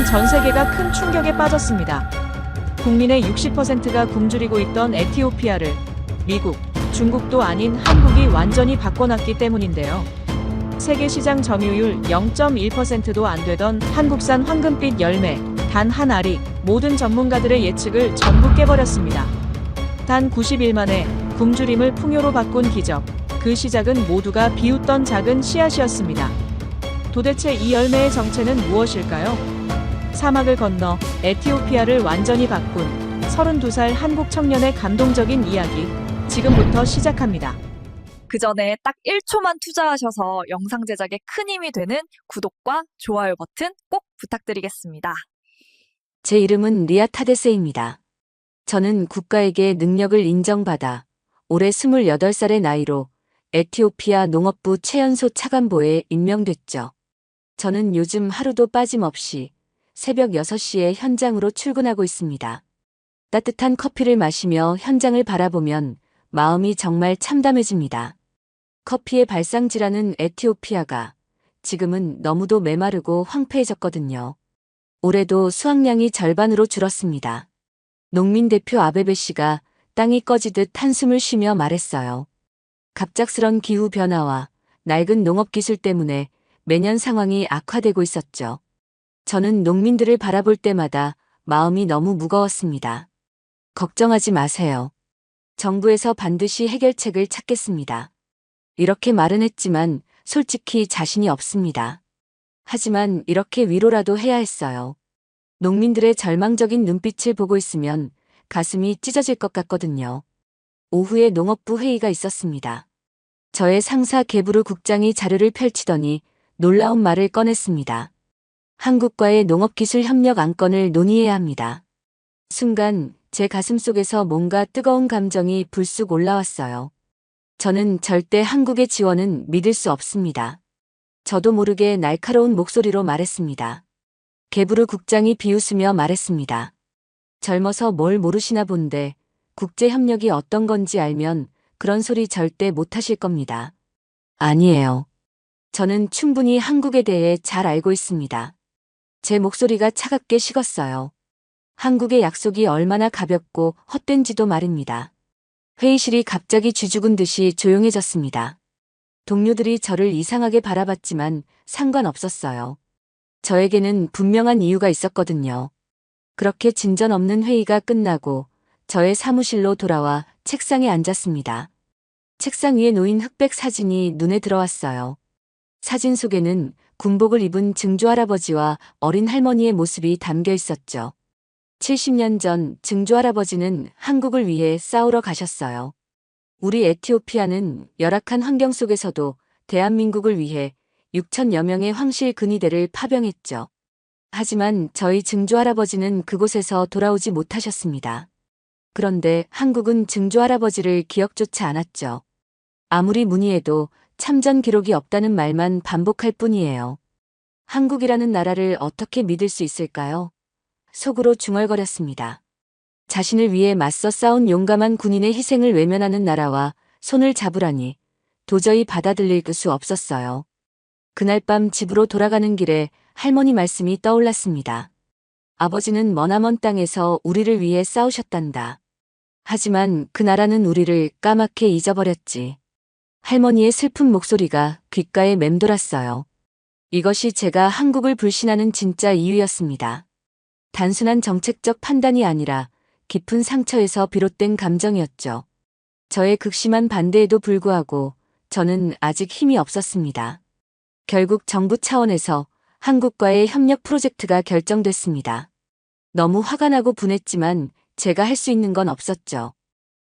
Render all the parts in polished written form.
이듬해는 전 세계가 큰 충격에 빠졌습니다. 국민의 60%가 굶주리고 있던 에티오피아를 미국, 중국도 아닌 한국이 완전히 바꿔놨기 때문인데요. 세계 시장 점유율 0.1%도 안 되던 한국산 황금빛 열매, 단 한 알이 모든 전문가들의 예측을 전부 깨버렸습니다. 단 90일 만에 굶주림을 풍요로 바꾼 기적, 그 시작은 모두가 비웃던 작은 씨앗이었습니다. 도대체 이 열매의 정체는 무엇일까요? 사막을 건너 에티오피아를 완전히 바꾼 32살 한국 청년의 감동적인 이야기, 지금부터 시작합니다. 그 전에 딱 1초만 투자하셔서 영상 제작에 큰 힘이 되는 구독과 좋아요 버튼 꼭 부탁드리겠습니다. 제 이름은 리아 타데세입니다. 저는 국가에게 능력을 인정받아 올해 28살의 나이로 에티오피아 농업부 최연소 차관보에 임명됐죠. 저는 요즘 하루도 빠짐없이 새벽 6시에 현장으로 출근하고 있습니다. 따뜻한 커피를 마시며 현장을 바라보면 마음이 정말 참담해집니다. 커피의 발상지라는 에티오피아가 지금은 너무도 메마르고 황폐해졌거든요. 올해도 수확량이 절반으로 줄었습니다. 농민 대표 아베베 씨가 땅이 꺼지듯 한숨을 쉬며 말했어요. 갑작스런 기후 변화와 낡은 농업 기술 때문에 매년 상황이 악화되고 있었죠. 저는 농민들을 바라볼 때마다 마음이 너무 무거웠습니다. 걱정하지 마세요. 정부에서 반드시 해결책을 찾겠습니다. 이렇게 말은 했지만 솔직히 자신이 없습니다. 하지만 이렇게 위로라도 해야 했어요. 농민들의 절망적인 눈빛을 보고 있으면 가슴이 찢어질 것 같거든요. 오후에 농업부 회의가 있었습니다. 저의 상사 게브르 국장이 자료를 펼치더니 놀라운 말을 꺼냈습니다. 한국과의 농업기술 협력 안건을 논의해야 합니다. 순간 제 가슴 속에서 뭔가 뜨거운 감정이 불쑥 올라왔어요. 저는 절대 한국의 지원은 믿을 수 없습니다. 저도 모르게 날카로운 목소리로 말했습니다. 게브르 국장이 비웃으며 말했습니다. 젊어서 뭘 모르시나 본데 국제협력이 어떤 건지 알면 그런 소리 절대 못하실 겁니다. 아니에요. 저는 충분히 한국에 대해 잘 알고 있습니다. 제 목소리가 차갑게 식었어요. 한국의 약속이 얼마나 가볍고 헛된지도 말입니다. 회의실이 갑자기 쥐죽은 듯이 조용해졌습니다. 동료들이 저를 이상하게 바라봤지만 상관없었어요. 저에게는 분명한 이유가 있었거든요. 그렇게 진전 없는 회의가 끝나고 저의 사무실로 돌아와 책상에 앉았습니다. 책상 위에 놓인 흑백 사진이 눈에 들어왔어요. 사진 속에는 군복을 입은 증조할아버지와 어린 할머니의 모습이 담겨 있었죠. 70년 전 증조할아버지는 한국을 위해 싸우러 가셨어요. 우리 에티오피아는 열악한 환경 속에서도 대한민국을 위해 6천여 명의 황실 근위대를 파병했죠. 하지만 저희 증조할아버지는 그곳에서 돌아오지 못하셨습니다. 그런데 한국은 증조할아버지를 기억조차 않았죠. 아무리 문의해도 참전 기록이 없다는 말만 반복할 뿐이에요. 한국이라는 나라를 어떻게 믿을 수 있을까요? 속으로 중얼거렸습니다. 자신을 위해 맞서 싸운 용감한 군인의 희생을 외면하는 나라와 손을 잡으라니 도저히 받아들일 수 없었어요. 그날 밤 집으로 돌아가는 길에 할머니 말씀이 떠올랐습니다. 아버지는 머나먼 땅에서 우리를 위해 싸우셨단다. 하지만 그 나라는 우리를 까맣게 잊어버렸지. 할머니의 슬픈 목소리가 귓가에 맴돌았어요. 이것이 제가 한국을 불신하는 진짜 이유였습니다. 단순한 정책적 판단이 아니라 깊은 상처에서 비롯된 감정이었죠. 저의 극심한 반대에도 불구하고 저는 아직 힘이 없었습니다. 결국 정부 차원에서 한국과의 협력 프로젝트가 결정됐습니다. 너무 화가 나고 분했지만 제가 할 수 있는 건 없었죠.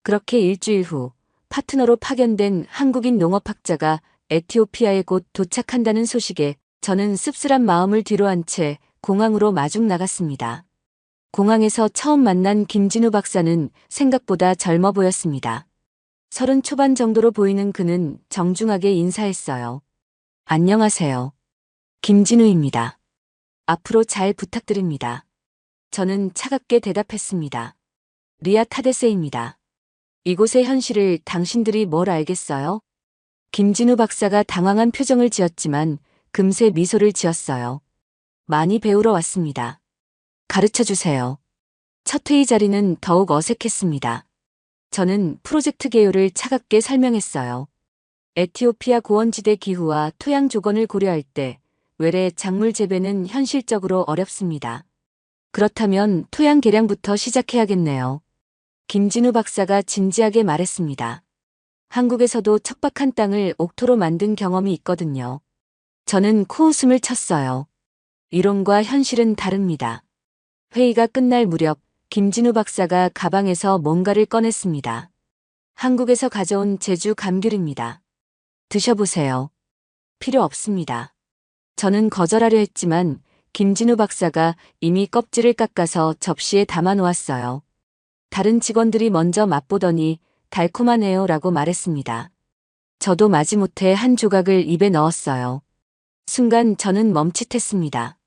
그렇게 일주일 후 파트너로 파견된 한국인 농업학자가 에티오피아에 곧 도착한다는 소식에 저는 씁쓸한 마음을 뒤로한 채 공항으로 마중 나갔습니다. 공항에서 처음 만난 김진우 박사는 생각보다 젊어 보였습니다. 30 초반 정도로 보이는 그는 정중하게 인사했어요. 안녕하세요. 김진우입니다. 앞으로 잘 부탁드립니다. 저는 차갑게 대답했습니다. 리아 타데세입니다. 이곳의 현실을 당신들이 뭘 알겠어요? 김진우 박사가 당황한 표정을 지었지만 금세 미소를 지었어요. 많이 배우러 왔습니다. 가르쳐 주세요. 첫 회의 자리는 더욱 어색했습니다. 저는 프로젝트 개요를 차갑게 설명했어요. 에티오피아 고원지대 기후와 토양 조건을 고려할 때 외래 작물 재배는 현실적으로 어렵습니다. 그렇다면 토양 개량부터 시작해야겠네요. 김진우 박사가 진지하게 말했습니다. 한국에서도 척박한 땅을 옥토로 만든 경험이 있거든요. 저는 코웃음을 쳤어요. 이론과 현실은 다릅니다. 회의가 끝날 무렵 김진우 박사가 가방에서 뭔가를 꺼냈습니다. 한국에서 가져온 제주 감귤입니다. 드셔보세요. 필요 없습니다. 저는 거절하려 했지만 김진우 박사가 이미 껍질을 깎아서 접시에 담아 놓았어요. 다른 직원들이 먼저 맛보더니 달콤하네요 라고 말했습니다. 저도 마지못해 한 조각을 입에 넣었어요. 순간 저는 멈칫했습니다.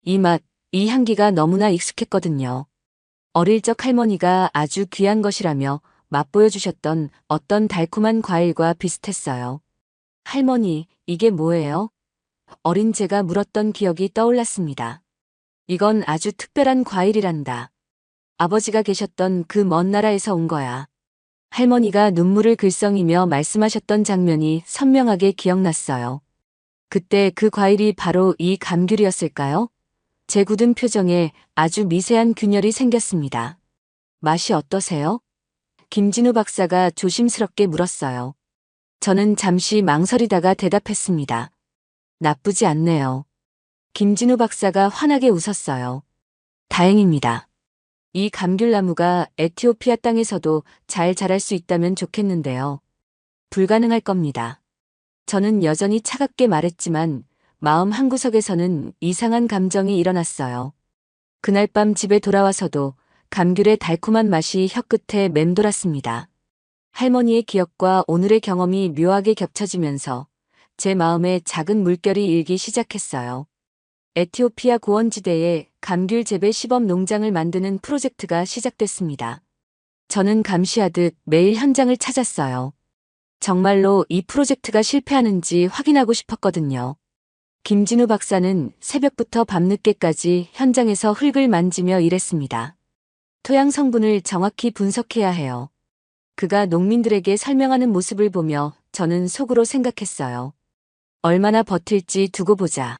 이 맛, 이 향기가 너무나 익숙했거든요. 어릴 적 할머니가 아주 귀한 것이라며 맛보여주셨던 어떤 달콤한 과일과 비슷했어요. 할머니, 이게 뭐예요? 어린 제가 물었던 기억이 떠올랐습니다. 이건 아주 특별한 과일이란다. 아버지가 계셨던 그 먼 나라에서 온 거야. 할머니가 눈물을 글썽이며 말씀하셨던 장면이 선명하게 기억났어요. 그때 그 과일이 바로 이 감귤이었을까요? 제 굳은 표정에 아주 미세한 균열이 생겼습니다. 맛이 어떠세요? 김진우 박사가 조심스럽게 물었어요. 저는 잠시 망설이다가 대답했습니다. 나쁘지 않네요. 김진우 박사가 환하게 웃었어요. 다행입니다. 이 감귤나무가 에티오피아 땅에서도 잘 자랄 수 있다면 좋겠는데요. 불가능할 겁니다. 저는 여전히 차갑게 말했지만 마음 한구석에서는 이상한 감정이 일어났어요. 그날 밤 집에 돌아와서도 감귤의 달콤한 맛이 혀끝에 맴돌았습니다. 할머니의 기억과 오늘의 경험이 묘하게 겹쳐지면서 제 마음에 작은 물결이 일기 시작했어요. 에티오피아 고원지대에 감귤 재배 시범 농장을 만드는 프로젝트가 시작됐습니다. 저는 감시하듯 매일 현장을 찾았어요. 정말로 이 프로젝트가 실패하는지 확인하고 싶었거든요. 김진우 박사는 새벽부터 밤늦게까지 현장에서 흙을 만지며 일했습니다. 토양 성분을 정확히 분석해야 해요. 그가 농민들에게 설명하는 모습을 보며 저는 속으로 생각했어요. 얼마나 버틸지 두고 보자.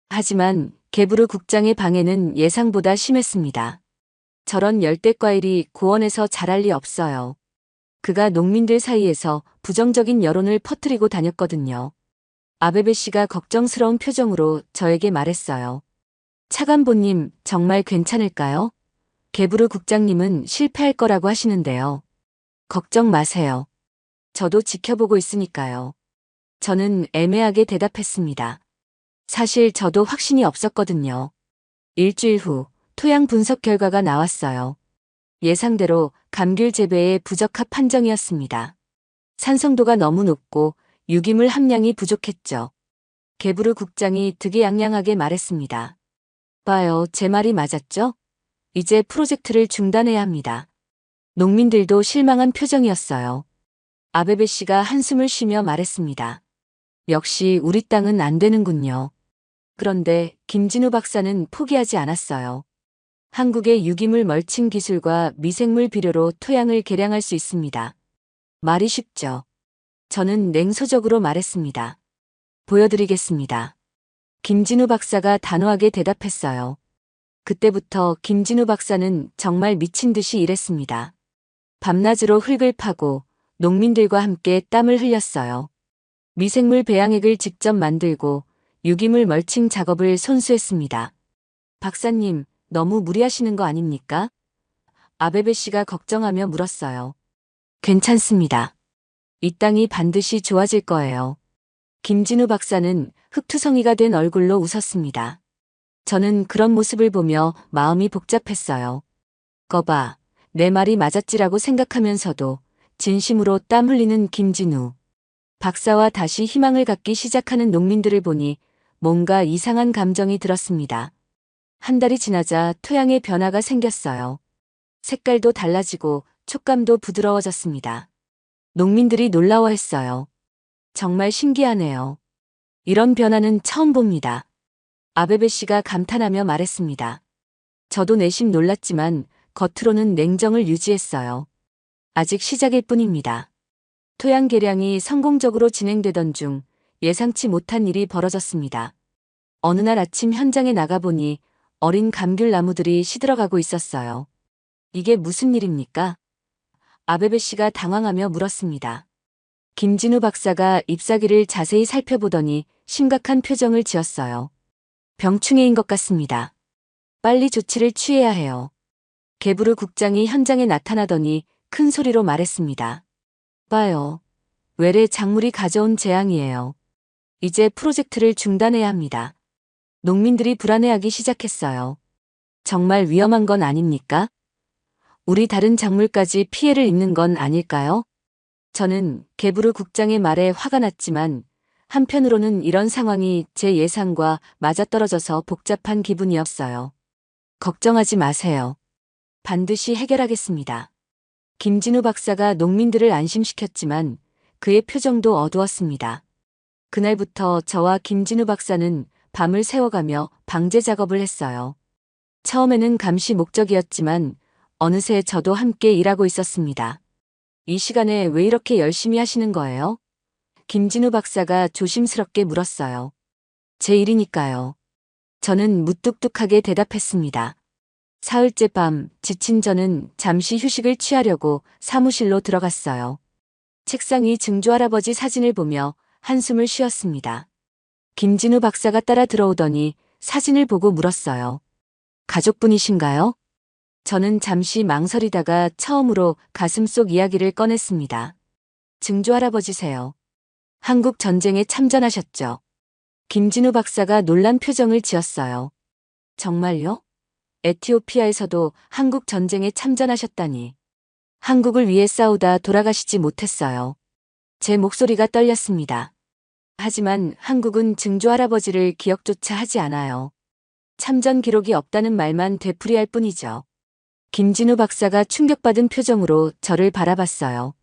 하지만 게브르 국장의 방해는 예상보다 심했습니다. 저런 열대과일이 고원에서 자랄 리 없어요. 그가 농민들 사이에서 부정적인 여론을 퍼뜨리고 다녔거든요. 아베베 씨가 걱정스러운 표정으로 저에게 말했어요. 차관보님, 정말 괜찮을까요? 게브르 국장님은 실패할 거라고 하시는데요. 걱정 마세요. 저도 지켜보고 있으니까요. 저는 애매하게 대답했습니다. 사실 저도 확신이 없었거든요. 일주일 후 토양 분석 결과가 나왔어요. 예상대로 감귤 재배에 부적합 판정이었습니다. 산성도가 너무 높고 유기물 함량이 부족했죠. 게브르 국장이 득이양양하게 말했습니다. 봐요, 제 말이 맞았죠? 이제 프로젝트를 중단해야 합니다. 농민들도 실망한 표정이었어요. 아베베 씨가 한숨을 쉬며 말했습니다. 역시 우리 땅은 안 되는군요. 그런데 김진우 박사는 포기하지 않았어요. 한국의 유기물 멀칭 기술과 미생물 비료로 토양을 개량할 수 있습니다. 말이 쉽죠. 저는 냉소적으로 말했습니다. 보여드리겠습니다. 김진우 박사가 단호하게 대답했어요. 그때부터 김진우 박사는 정말 미친 듯이 일했습니다. 밤낮으로 흙을 파고 농민들과 함께 땀을 흘렸어요. 미생물 배양액을 직접 만들고 유기물 멀칭 작업을 손수했습니다. 박사님, 너무 무리하시는 거 아닙니까? 아베베 씨가 걱정하며 물었어요. 괜찮습니다. 이 땅이 반드시 좋아질 거예요. 김진우 박사는 흙투성이가 된 얼굴로 웃었습니다. 저는 그런 모습을 보며 마음이 복잡했어요. 거봐, 내 말이 맞았지라고 생각하면서도 진심으로 땀 흘리는 김진우. 박사와 다시 희망을 갖기 시작하는 농민들을 보니 뭔가 이상한 감정이 들었습니다. 한 달이 지나자 토양에 변화가 생겼어요. 색깔도 달라지고 촉감도 부드러워졌습니다. 농민들이 놀라워했어요. 정말 신기하네요. 이런 변화는 처음 봅니다. 아베베 씨가 감탄하며 말했습니다. 저도 내심 놀랐지만 겉으로는 냉정을 유지했어요. 아직 시작일 뿐입니다. 토양 개량이 성공적으로 진행되던 중 예상치 못한 일이 벌어졌습니다. 어느 날 아침 현장에 나가보니 어린 감귤 나무들이 시들어가고 있었어요. 이게 무슨 일입니까? 아베베 씨가 당황하며 물었습니다. 김진우 박사가 잎사귀를 자세히 살펴보더니 심각한 표정을 지었어요. 병충해인 것 같습니다. 빨리 조치를 취해야 해요. 게부르 국장이 현장에 나타나더니 큰 소리로 말했습니다. 봐요. 외래 작물이 가져온 재앙이에요. 이제 프로젝트를 중단해야 합니다. 농민들이 불안해하기 시작했어요. 정말 위험한 건 아닙니까? 우리 다른 작물까지 피해를 입는 건 아닐까요? 저는 게부르 국장의 말에 화가 났지만 한편으로는 이런 상황이 제 예상과 맞아떨어져서 복잡한 기분이었어요. 걱정하지 마세요. 반드시 해결하겠습니다. 김진우 박사가 농민들을 안심시켰지만 그의 표정도 어두웠습니다. 그날부터 저와 김진우 박사는 밤을 새워가며 방제 작업을 했어요. 처음에는 감시 목적이었지만 어느새 저도 함께 일하고 있었습니다. 이 시간에 왜 이렇게 열심히 하시는 거예요? 김진우 박사가 조심스럽게 물었어요. 제 일이니까요. 저는 무뚝뚝하게 대답했습니다. 사흘째 밤 지친 저는 잠시 휴식을 취하려고 사무실로 들어갔어요. 책상 위 증조할아버지 사진을 보며 한숨을 쉬었습니다. 김진우 박사가 따라 들어오더니 사진을 보고 물었어요. 가족분이신가요? 저는 잠시 망설이다가 처음으로 가슴속 이야기를 꺼냈습니다. 증조할아버지세요. 한국 전쟁에 참전하셨죠? 김진우 박사가 놀란 표정을 지었어요. 정말요? 에티오피아에서도 한국 전쟁에 참전하셨다니. 한국을 위해 싸우다 돌아가시지 못했어요. 제 목소리가 떨렸습니다. 하지만 한국은 증조할아버지를 기억조차 하지 않아요. 참전 기록이 없다는 말만 되풀이할 뿐이죠. 김진우 박사가 충격받은 표정으로 저를 바라봤어요.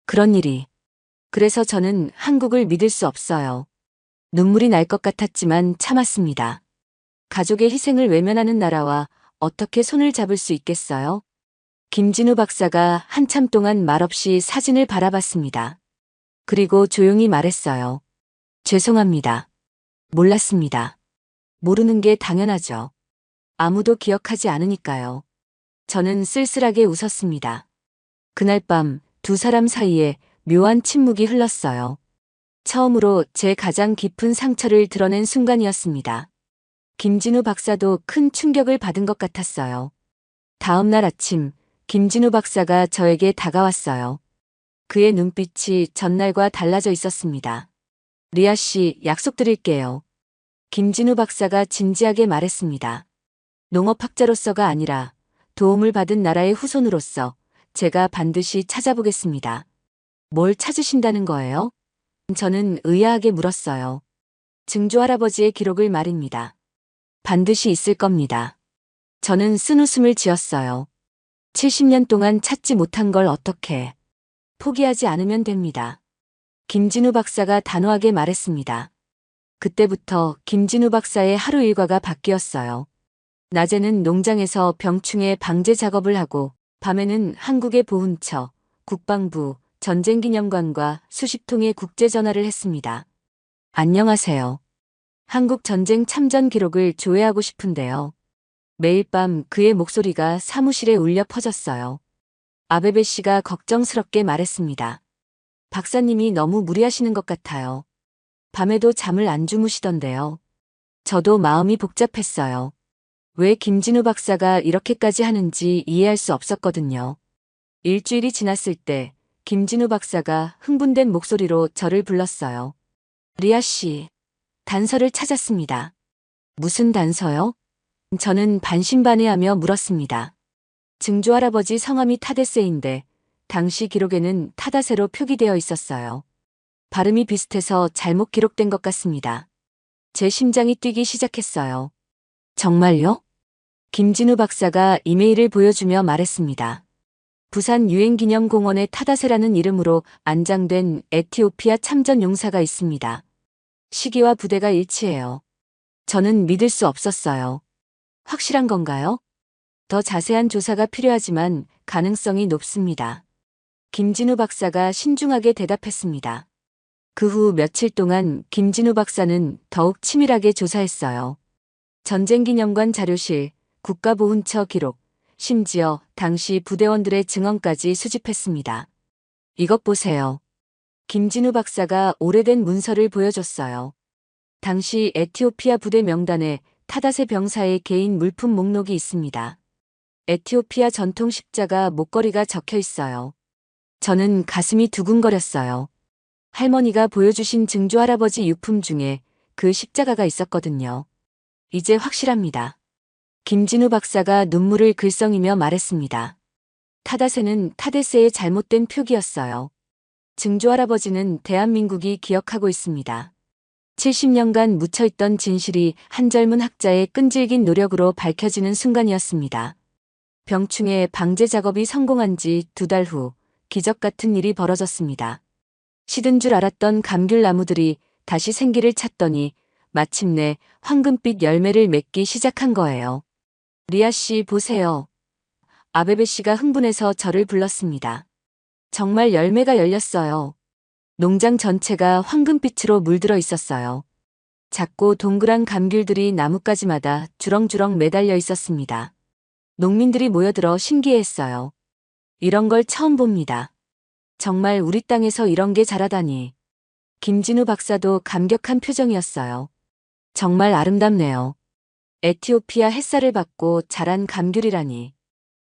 그런 일이. 그래서 저는 한국을 믿을 수 없어요. 눈물이 날 것 같았지만 참았습니다. 가족의 희생을 외면하는 나라와 어떻게 손을 잡을 수 있겠어요? 김진우 박사가 한참 동안 말없이 사진을 바라봤습니다. 그리고 조용히 말했어요. 죄송합니다. 몰랐습니다. 모르는 게 당연하죠. 아무도 기억하지 않으니까요. 저는 쓸쓸하게 웃었습니다. 그날 밤 두 사람 사이에 묘한 침묵이 흘렀어요. 처음으로 제 가장 깊은 상처를 드러낸 순간이었습니다. 김진우 박사도 큰 충격을 받은 것 같았어요. 다음 날 아침, 김진우 박사가 저에게 다가왔어요. 그의 눈빛이 전날과 달라져 있었습니다. 리아 씨, 약속드릴게요. 김진우 박사가 진지하게 말했습니다. 농업학자로서가 아니라 도움을 받은 나라의 후손으로서 제가 반드시 찾아보겠습니다. 뭘 찾으신다는 거예요? 저는 의아하게 물었어요. 증조할아버지의 기록을 말입니다. 반드시 있을 겁니다. 저는 쓴웃음을 지었어요. 70년 동안 찾지 못한 걸 어떻게. 포기하지 않으면 됩니다. 김진우 박사가 단호하게 말했습니다. 그때부터 김진우 박사의 하루 일과가 바뀌었어요. 낮에는 농장에서 병충해 방제 작업을 하고 밤에는 한국의 보훈처, 국방부, 전쟁기념관과 수십 통의 국제전화를 했습니다. 안녕하세요. 한국 전쟁 참전 기록을 조회하고 싶은데요. 매일 밤 그의 목소리가 사무실에 울려 퍼졌어요. 아베베 씨가 걱정스럽게 말했습니다. 박사님이 너무 무리하시는 것 같아요. 밤에도 잠을 안 주무시던데요. 저도 마음이 복잡했어요. 왜 김진우 박사가 이렇게까지 하는지 이해할 수 없었거든요. 일주일이 지났을 때 김진우 박사가 흥분된 목소리로 저를 불렀어요. 리아 씨, 단서를 찾았습니다. 무슨 단서요? 저는 반신반의하며 물었습니다. 증조할아버지 성함이 타데세인데 당시 기록에는 타다세로 표기되어 있었어요. 발음이 비슷해서 잘못 기록된 것 같습니다. 제 심장이 뛰기 시작했어요. 정말요? 김진우 박사가 이메일을 보여주며 말했습니다. 부산 유엔기념공원에 타다세라는 이름으로 안장된 에티오피아 참전 용사가 있습니다. 시기와 부대가 일치해요. 저는 믿을 수 없었어요. 확실한 건가요? 더 자세한 조사가 필요하지만 가능성이 높습니다. 김진우 박사가 신중하게 대답했습니다. 그 후 며칠 동안 김진우 박사는 더욱 치밀하게 조사했어요. 전쟁기념관 자료실, 국가보훈처 기록, 심지어 당시 부대원들의 증언까지 수집했습니다. 이것 보세요. 김진우 박사가 오래된 문서를 보여줬어요. 당시 에티오피아 부대 명단에 타다세 병사의 개인 물품 목록이 있습니다. 에티오피아 전통 십자가 목걸이가 적혀 있어요. 저는 가슴이 두근거렸어요. 할머니가 보여주신 증조 할아버지 유품 중에 그 십자가가 있었거든요. 이제 확실합니다. 김진우 박사가 눈물을 글썽이며 말했습니다. 타다세는 타데세의 잘못된 표기였어요. 증조 할아버지는 대한민국이 기억하고 있습니다. 70년간 묻혀있던 진실이 한 젊은 학자의 끈질긴 노력으로 밝혀지는 순간이었습니다. 병충해 방제 작업이 성공한 지 2달 후 기적 같은 일이 벌어졌습니다. 시든 줄 알았던 감귤 나무들이 다시 생기를 찾더니 마침내 황금빛 열매를 맺기 시작한 거예요. 리아 씨 보세요. 아베베 씨가 흥분해서 저를 불렀습니다. 정말 열매가 열렸어요. 농장 전체가 황금빛으로 물들어 있었어요. 작고 동그란 감귤들이 나뭇가지마다 주렁주렁 매달려 있었습니다. 농민들이 모여들어 신기해했어요. 이런 걸 처음 봅니다. 정말 우리 땅에서 이런 게 자라다니. 김진우 박사도 감격한 표정이었어요. 정말 아름답네요. 에티오피아 햇살을 받고 자란 감귤이라니.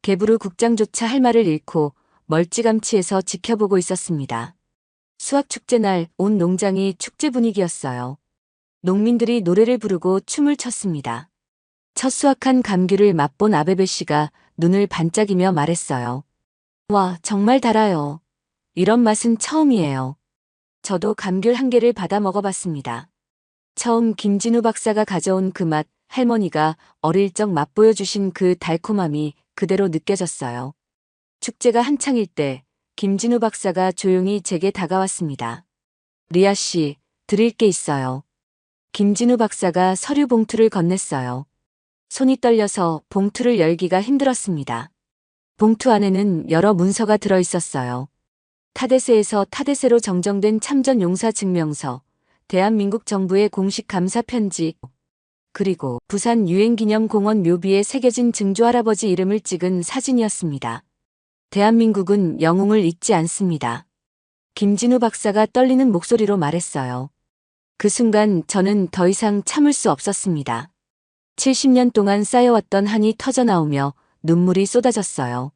게브루 국장조차 할 말을 잃고 멀찌감치해서 지켜보고 있었습니다. 수학축제 날 온 농장이 축제 분위기였어요. 농민들이 노래를 부르고 춤을 췄습니다. 첫 수확한 감귤을 맛본 아베베 씨가 눈을 반짝이며 말했어요. 와, 정말 달아요. 이런 맛은 처음이에요. 저도 감귤 한 개를 받아 먹어봤습니다. 처음 김진우 박사가 가져온 그 맛, 할머니가 어릴 적 맛보여주신 그 달콤함이 그대로 느껴졌어요. 축제가 한창일 때 김진우 박사가 조용히 제게 다가왔습니다. 리아 씨, 드릴 게 있어요. 김진우 박사가 서류 봉투를 건넸어요. 손이 떨려서 봉투를 열기가 힘들었습니다. 봉투 안에는 여러 문서가 들어 있었어요. 타데세에서 타데세로 정정된 참전 용사 증명서, 대한민국 정부의 공식 감사 편지, 그리고 부산 유엔기념공원 묘비에 새겨진 증조 할아버지 이름을 찍은 사진이었습니다. 대한민국은 영웅을 잊지 않습니다. 김진우 박사가 떨리는 목소리로 말했어요. 그 순간 저는 더 이상 참을 수 없었습니다. 70년 동안 쌓여왔던 한이 터져나오며 눈물이 쏟아졌어요.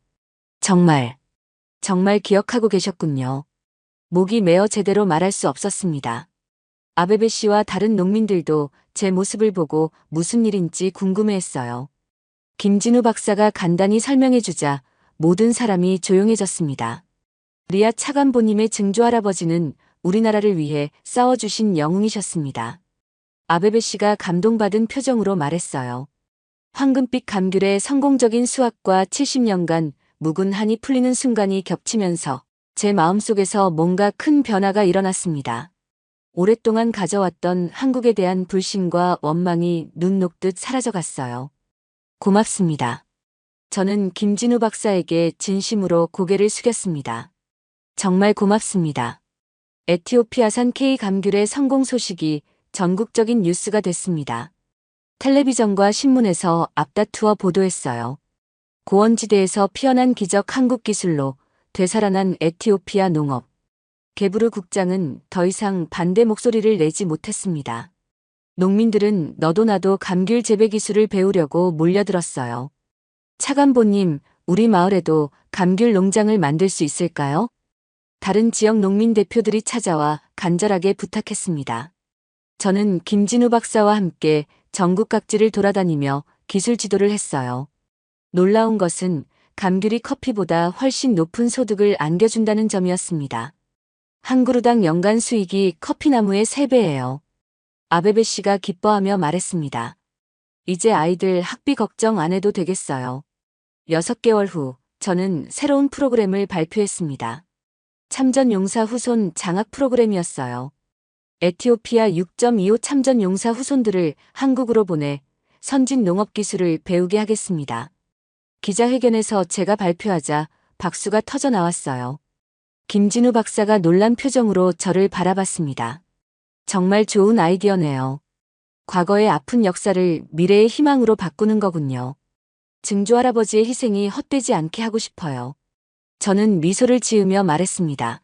정말 기억하고 계셨군요. 목이 메어 제대로 말할 수 없었습니다. 아베베 씨와 다른 농민들도 제 모습을 보고 무슨 일인지 궁금해했어요. 김진우 박사가 간단히 설명해주자 모든 사람이 조용해졌습니다. 리아 차관보님의 증조 할아버지는 우리나라를 위해 싸워주신 영웅이셨습니다. 아베베 씨가 감동받은 표정으로 말했어요. 황금빛 감귤의 성공적인 수확과 70년간 묵은 한이 풀리는 순간이 겹치면서 제 마음속에서 뭔가 큰 변화가 일어났습니다. 오랫동안 가져왔던 한국에 대한 불신과 원망이 눈 녹듯 사라져갔어요. 고맙습니다. 저는 김진우 박사에게 진심으로 고개를 숙였습니다. 정말 고맙습니다. 에티오피아산 K 감귤의 성공 소식이 전국적인 뉴스가 됐습니다. 텔레비전과 신문에서 앞다투어 보도했어요. 고원지대에서 피어난 기적 한국 기술로 되살아난 에티오피아 농업. 게브루 국장은 더 이상 반대 목소리를 내지 못했습니다. 농민들은 너도 나도 감귤 재배 기술을 배우려고 몰려들었어요. 차관보님, 우리 마을에도 감귤 농장을 만들 수 있을까요? 다른 지역 농민 대표들이 찾아와 간절하게 부탁했습니다. 저는 김진우 박사와 함께 전국 각지를 돌아다니며 기술 지도를 했어요. 놀라운 것은 감귤이 커피보다 훨씬 높은 소득을 안겨준다는 점이었습니다. 한 그루당 연간 수익이 커피나무의 3배예요. 아베베 씨가 기뻐하며 말했습니다. 이제 아이들 학비 걱정 안 해도 되겠어요. 6개월 후 저는 새로운 프로그램을 발표했습니다. 참전 용사 후손 장학 프로그램이었어요. 에티오피아 6.25 참전 용사 후손들을 한국으로 보내 선진 농업 기술을 배우게 하겠습니다. 기자회견에서 제가 발표하자 박수가 터져 나왔어요. 김진우 박사가 놀란 표정으로 저를 바라봤습니다. 정말 좋은 아이디어네요. 과거의 아픈 역사를 미래의 희망으로 바꾸는 거군요. 증조 할아버지의 희생이 헛되지 않게 하고 싶어요. 저는 미소를 지으며 말했습니다.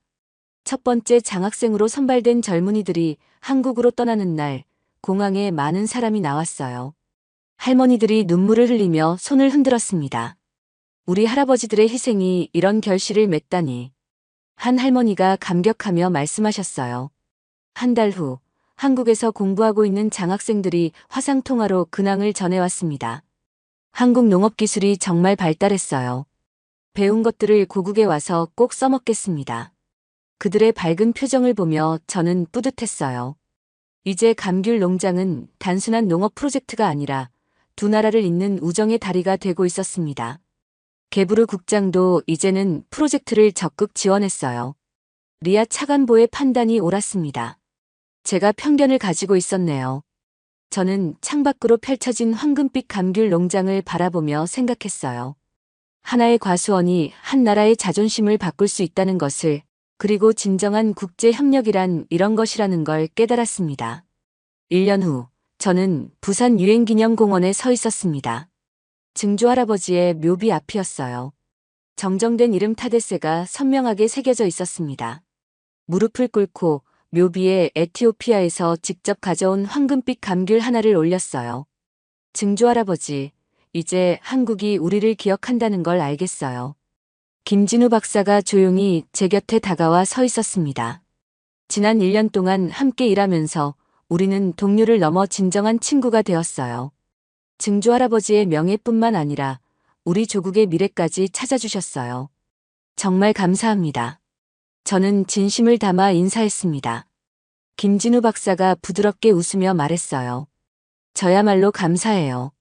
첫 번째 장학생으로 선발된 젊은이들이 한국으로 떠나는 날 공항에 많은 사람이 나왔어요. 할머니들이 눈물을 흘리며 손을 흔들었습니다. 우리 할아버지들의 희생이 이런 결실을 맺다니. 한 할머니가 감격하며 말씀하셨어요. 한 달 후 한국에서 공부하고 있는 장학생들이 화상통화로 근황을 전해왔습니다. 한국 농업 기술이 정말 발달했어요. 배운 것들을 고국에 와서 꼭 써먹겠습니다. 그들의 밝은 표정을 보며 저는 뿌듯했어요. 이제 감귤 농장은 단순한 농업 프로젝트가 아니라 두 나라를 잇는 우정의 다리가 되고 있었습니다. 게브르 국장도 이제는 프로젝트를 적극 지원했어요. 리아 차관보의 판단이 옳았습니다. 제가 편견을 가지고 있었네요. 저는 창밖으로 펼쳐진 황금빛 감귤 농장을 바라보며 생각했어요. 하나의 과수원이 한 나라의 자존심을 바꿀 수 있다는 것을, 그리고 진정한 국제 협력이란 이런 것이라는 걸 깨달았습니다. 1년 후, 저는 부산 유엔기념공원에 서 있었습니다. 증조 할아버지의 묘비 앞이었어요. 정정된 이름 타데세가 선명하게 새겨져 있었습니다. 무릎을 꿇고 묘비에 에티오피아에서 직접 가져온 황금빛 감귤 하나를 올렸어요. 증조 할아버지, 이제 한국이 우리를 기억한다는 걸 알겠어요. 김진우 박사가 조용히 제 곁에 다가와 서 있었습니다. 지난 1년 동안 함께 일하면서 우리는 동료를 넘어 진정한 친구가 되었어요. 증조 할아버지의 명예뿐만 아니라 우리 조국의 미래까지 찾아주셨어요. 정말 감사합니다. 저는 진심을 담아 인사했습니다. 김진우 박사가 부드럽게 웃으며 말했어요. 저야말로 감사해요.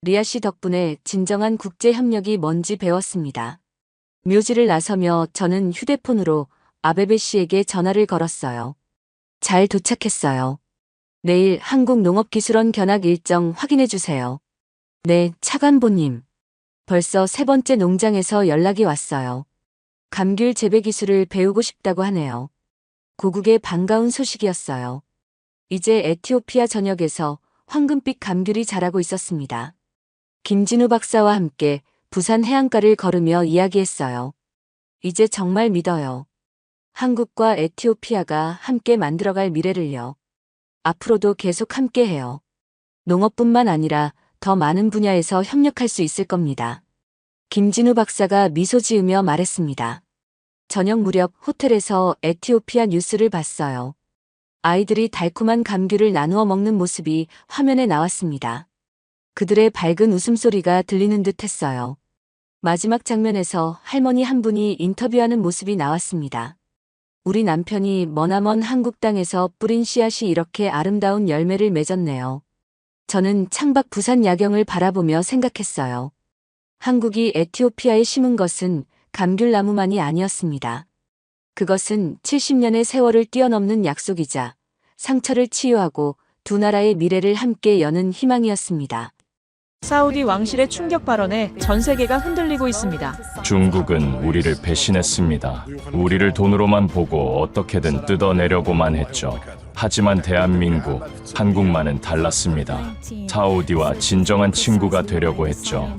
리아 씨 덕분에 진정한 국제 협력이 뭔지 배웠습니다. 묘지를 나서며 저는 휴대폰으로 아베베 씨에게 전화를 걸었어요. 잘 도착했어요. 내일 한국농업기술원 견학 일정 확인해 주세요. 네, 차관보님. 벌써 세 번째 농장에서 연락이 왔어요. 감귤 재배 기술을 배우고 싶다고 하네요. 고국의 반가운 소식이었어요. 이제 에티오피아 전역에서 황금빛 감귤이 자라고 있었습니다. 김진우 박사와 함께 부산 해안가를 걸으며 이야기했어요. 이제 정말 믿어요. 한국과 에티오피아가 함께 만들어갈 미래를요. 앞으로도 계속 함께해요. 농업뿐만 아니라 더 많은 분야에서 협력할 수 있을 겁니다. 김진우 박사가 미소 지으며 말했습니다. 저녁 무렵 호텔에서 에티오피아 뉴스를 봤어요. 아이들이 달콤한 감귤을 나누어 먹는 모습이 화면에 나왔습니다. 그들의 밝은 웃음소리가 들리는 듯 했어요. 마지막 장면에서 할머니 한 분이 인터뷰하는 모습이 나왔습니다. 우리 남편이 머나먼 한국 땅에서 뿌린 씨앗이 이렇게 아름다운 열매를 맺었네요. 저는 창밖 부산 야경을 바라보며 생각했어요. 한국이 에티오피아에 심은 것은 감귤나무만이 아니었습니다. 그것은 70년의 세월을 뛰어넘는 약속이자 상처를 치유하고 두 나라의 미래를 함께 여는 희망이었습니다. 사우디 왕실의 충격 발언에 전 세계가 흔들리고 있습니다. 중국은 우리를 배신했습니다. 우리를 돈으로만 보고 어떻게든 뜯어내려고만 했죠. 하지만 대한민국, 한국만은 달랐습니다. 사우디와 진정한 친구가 되려고 했죠.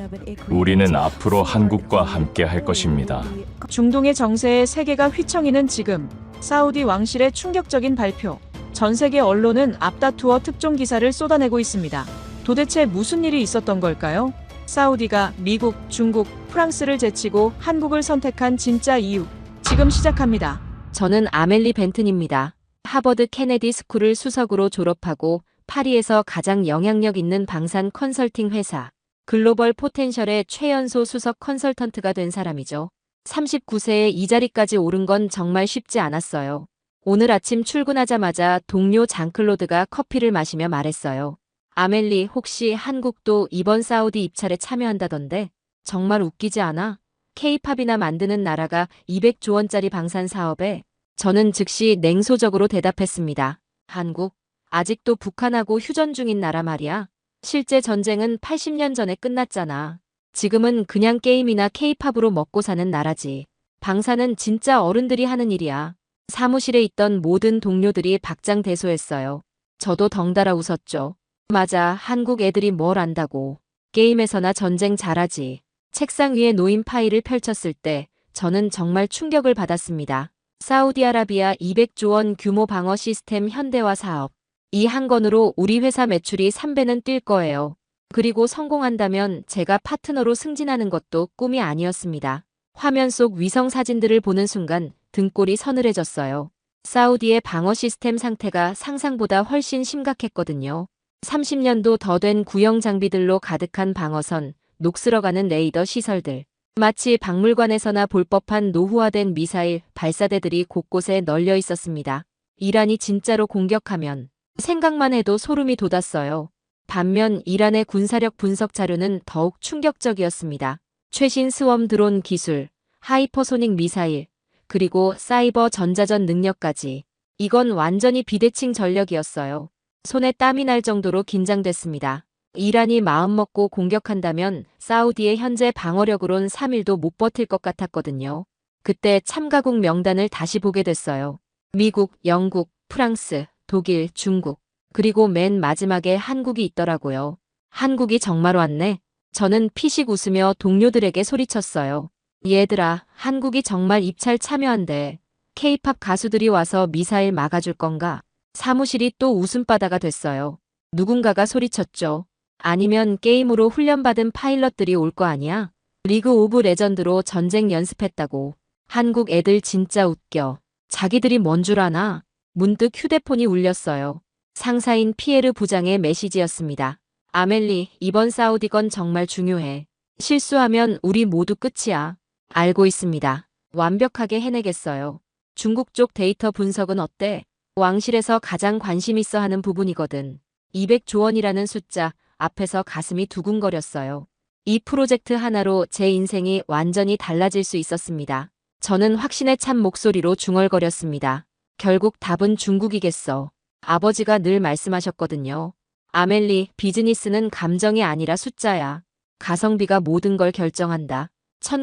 우리는 앞으로 한국과 함께 할 것입니다. 중동의 정세에 세계가 휘청이는 지금, 사우디 왕실의 충격적인 발표. 전 세계 언론은 앞다투어 특종 기사를 쏟아내고 있습니다. 도대체 무슨 일이 있었던 걸까요? 사우디가 미국, 중국, 프랑스를 제치고 한국을 선택한 진짜 이유. 지금 시작합니다. 저는 아멜리 벤튼입니다. 하버드 케네디 스쿨을 수석으로 졸업하고 파리에서 가장 영향력 있는 방산 컨설팅 회사 글로벌 포텐셜의 최연소 수석 컨설턴트가 된 사람이죠. 39세에 이 자리까지 오른 건 정말 쉽지 않았어요. 오늘 아침 출근하자마자 동료 장클로드가 커피를 마시며 말했어요. 아멜리, 혹시 한국도 이번 사우디 입찰에 참여한다던데? 정말 웃기지 않아? K-팝이나 만드는 나라가 200조 원짜리 방산 사업에. 저는 즉시 냉소적으로 대답했습니다. 한국, 아직도 북한하고 휴전 중인 나라 말이야. 실제 전쟁은 80년 전에 끝났잖아. 지금은 그냥 게임이나 케이팝으로 먹고 사는 나라지. 방사는 진짜 어른들이 하는 일이야. 사무실에 있던 모든 동료들이 박장대소했어요. 저도 덩달아 웃었죠. 맞아, 한국 애들이 뭘 안다고. 게임에서나 전쟁 잘하지. 책상 위에 놓인 파일을 펼쳤을 때 저는 정말 충격을 받았습니다. 사우디아라비아 200조 원 규모 방어 시스템 현대화 사업. 이 한 건으로 우리 회사 매출이 3배는 뛸 거예요. 그리고 성공한다면 제가 파트너로 승진하는 것도 꿈이 아니었습니다. 화면 속 위성 사진들을 보는 순간 등골이 서늘해졌어요. 사우디의 방어 시스템 상태가 상상보다 훨씬 심각했거든요. 30년도 더 된 구형 장비들로 가득한 방어선, 녹슬어가는 레이더 시설들. 마치 박물관에서나 볼 법한 노후화된 미사일, 발사대들이 곳곳에 널려 있었습니다. 이란이 진짜로 공격하면 생각만 해도 소름이 돋았어요. 반면 이란의 군사력 분석 자료는 더욱 충격적이었습니다. 최신 스웜 드론 기술, 하이퍼소닉 미사일, 그리고 사이버 전자전 능력까지. 이건 완전히 비대칭 전력이었어요. 손에 땀이 날 정도로 긴장됐습니다. 이란이 마음먹고 공격한다면 사우디의 현재 방어력으론 3일도 못 버틸 것 같았거든요. 그때 참가국 명단을 다시 보게 됐어요. 미국, 영국, 프랑스, 독일, 중국, 그리고 맨 마지막에 한국이 있더라고요. 한국이 정말 왔네. 저는 피식 웃으며 동료들에게 소리쳤어요. 얘들아, 한국이 정말 입찰 참여한대. 케이팝 가수들이 와서 미사일 막아줄 건가? 사무실이 또 웃음바다가 됐어요. 누군가가 소리쳤죠. 아니면 게임으로 훈련받은 파일럿들이 올 거 아니야? 리그 오브 레전드로 전쟁 연습했다고. 한국 애들 진짜 웃겨. 자기들이 뭔 줄 아나? 문득 휴대폰이 울렸어요. 상사인 피에르 부장의 메시지였습니다. 아멜리, 이번 사우디 건 정말 중요해. 실수하면 우리 모두 끝이야. 알고 있습니다. 완벽하게 해내겠어요. 중국 쪽 데이터 분석은 어때? 왕실에서 가장 관심 있어 하는 부분이거든. 200조 원이라는 숫자 앞에서 가슴이 두근거렸어요. 이 프로젝트 하나로 제 인생이 완전히 달라질 수 있었습니다. 저는 확신에 찬 목소리로 중얼거렸습니다. 결국 답은 중국이겠어. 아버지가 늘 말씀하셨거든요. 아멜리, 비즈니스는 감정이 아니라 숫자야. 가성비가 모든 걸 결정한다.